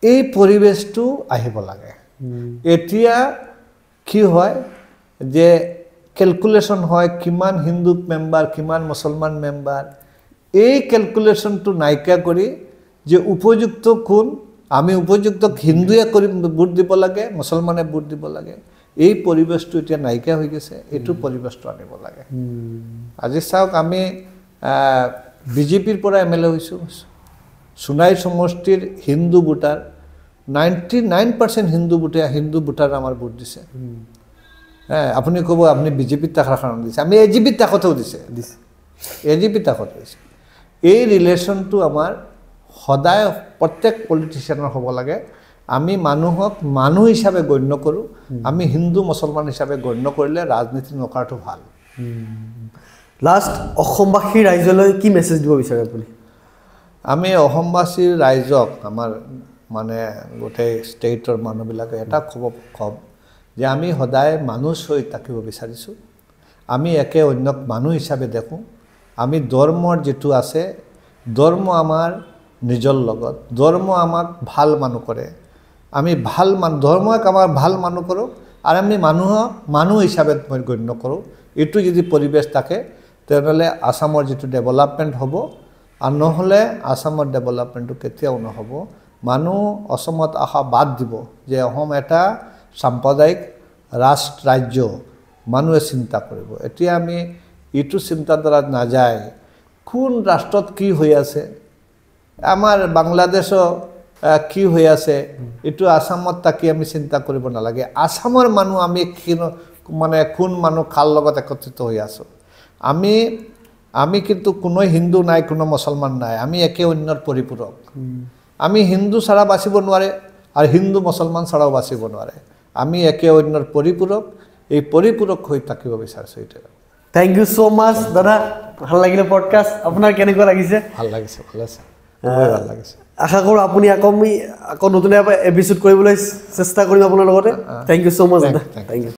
এই পরিবেশটো আহিব লাগে এতিয়া কি হয় যে ক্যালকুলেশন হয় কিমান হিন্দু মেম্বার কিমান মুসলমান মেম্বার এই ক্যালকুলেশনটো নাইকা কৰি যে উপযুক্ত কোন আমি উপযুক্ত হিন্দুয়ে কৰি ভোট দিব লাগে মুসলমানে ভোট দিব লাগে এই পরিবেশটো এতিয়া নাইকা হৈ গৈছে এটো পরিবেশটো আনিব লাগে আজি চাওক আমি বিজেপিৰ পৰা এমএলএ হৈছো সোনাই সমষ্টিৰ হিন্দু ভোটাৰ 99% হিন্দু ভোটাৰ আমাৰ ভোট দিছে হ্যাঁ আপুনি ক'ব আপুনি বিজেপিৰ টাকাৰ কাৰণ দিছে আমি এজিপিৰ টাকতেও দিছে এজিপিৰ টাকত দিছে এই ৰিলেশনটো আমাৰ সদায় প্ৰত্যেক পলিটিচিয়ানৰ হ'ব লাগে আমি মানুহক মানুহ হিচাপে গণ্য কৰোঁ আমি হিন্দু মুছলমান হিচাপে গণ্য কৰিলে ৰাজনীতি নকৰাটো ভাল লাষ্ট অসমবাসী ৰাইজলৈ কি মেছেজ দিব বিচাৰে আপুনি আমি অসমবাসী ৰাইজক আমাৰ মানে গোটেই ষ্টেটৰ মানুহবিলাকে এটা খব যে আমি সদায় মানুহ হৈ থাকিব বিচাৰিছোঁ আমি একে অন্যক মানুহ হিচাপে দেখোঁ আমি ধৰ্মৰ যেটো আছে ধৰ্ম আমাৰ নিজৰ লগত ধৰ্ম আমাক ভাল মানুহ কৰে আমি ভাল ধৰ্মক আমাৰ ভাল মানুহ কৰোঁ আৰু আমি মানুহক মানুহ হিচাপে গণ্য কৰোঁ এইটো যদি পৰিবেশ থাকে তেনেহ'লে আসামৰ যেটো ডেভেলপমেণ্ট হ'ব আৰু নহ'লে আসামৰ ডেভেলপমেণ্টটো কেতিয়াও নহ'ব মানুহ অসমত আশা বাদ দিব যে অসম এটা সাম্প্ৰদায়িক ৰাজ্য মানুহে চিন্তা কৰিব এতিয়া আমি এইটো চিন্তাধাৰাত নাযায় কোন ৰাষ্ট্ৰত কি হৈ আছে আমাৰ বাংলাদেশৰ কি হৈ আছে এইটো আসামত তাকি আমি চিন্তা কৰিব নালাগে আসামৰ মানুহ আমি মানে কোন মানুহ খাল লগত একত্ৰিত হৈ আছো আমি কিন্তু কোনো হিন্দু নাই কোনো মুছলমান নাই আমি একে অন্যৰ পৰিপূৰক আমি হিন্দু ছাড়া বাঁচিব নোৱাৰে আৰু হিন্দু মুছলমান ছাড়াও বাঁচিব নোৱাৰে আমি একে অন্যৰ পৰিপূৰক এই পৰিপূৰক হৈ থাকিব বিচাৰিছোঁ এটা থ্যাংক ইউ সো মাচ দাদা ভাল লাগিলে পডকাষ্ট আপোনাৰ কেনেকুৱা লাগিছে ভাল লাগিছে ভাল লাগিছে আশা কৰোঁ আপুনি আকৌ নতুন এপিসোড কৰিবলৈ চেষ্টা কৰিম আপোনাৰ লগতে থ্যাংক ইউ সো মাচ দাদা থ্যাংক ইউ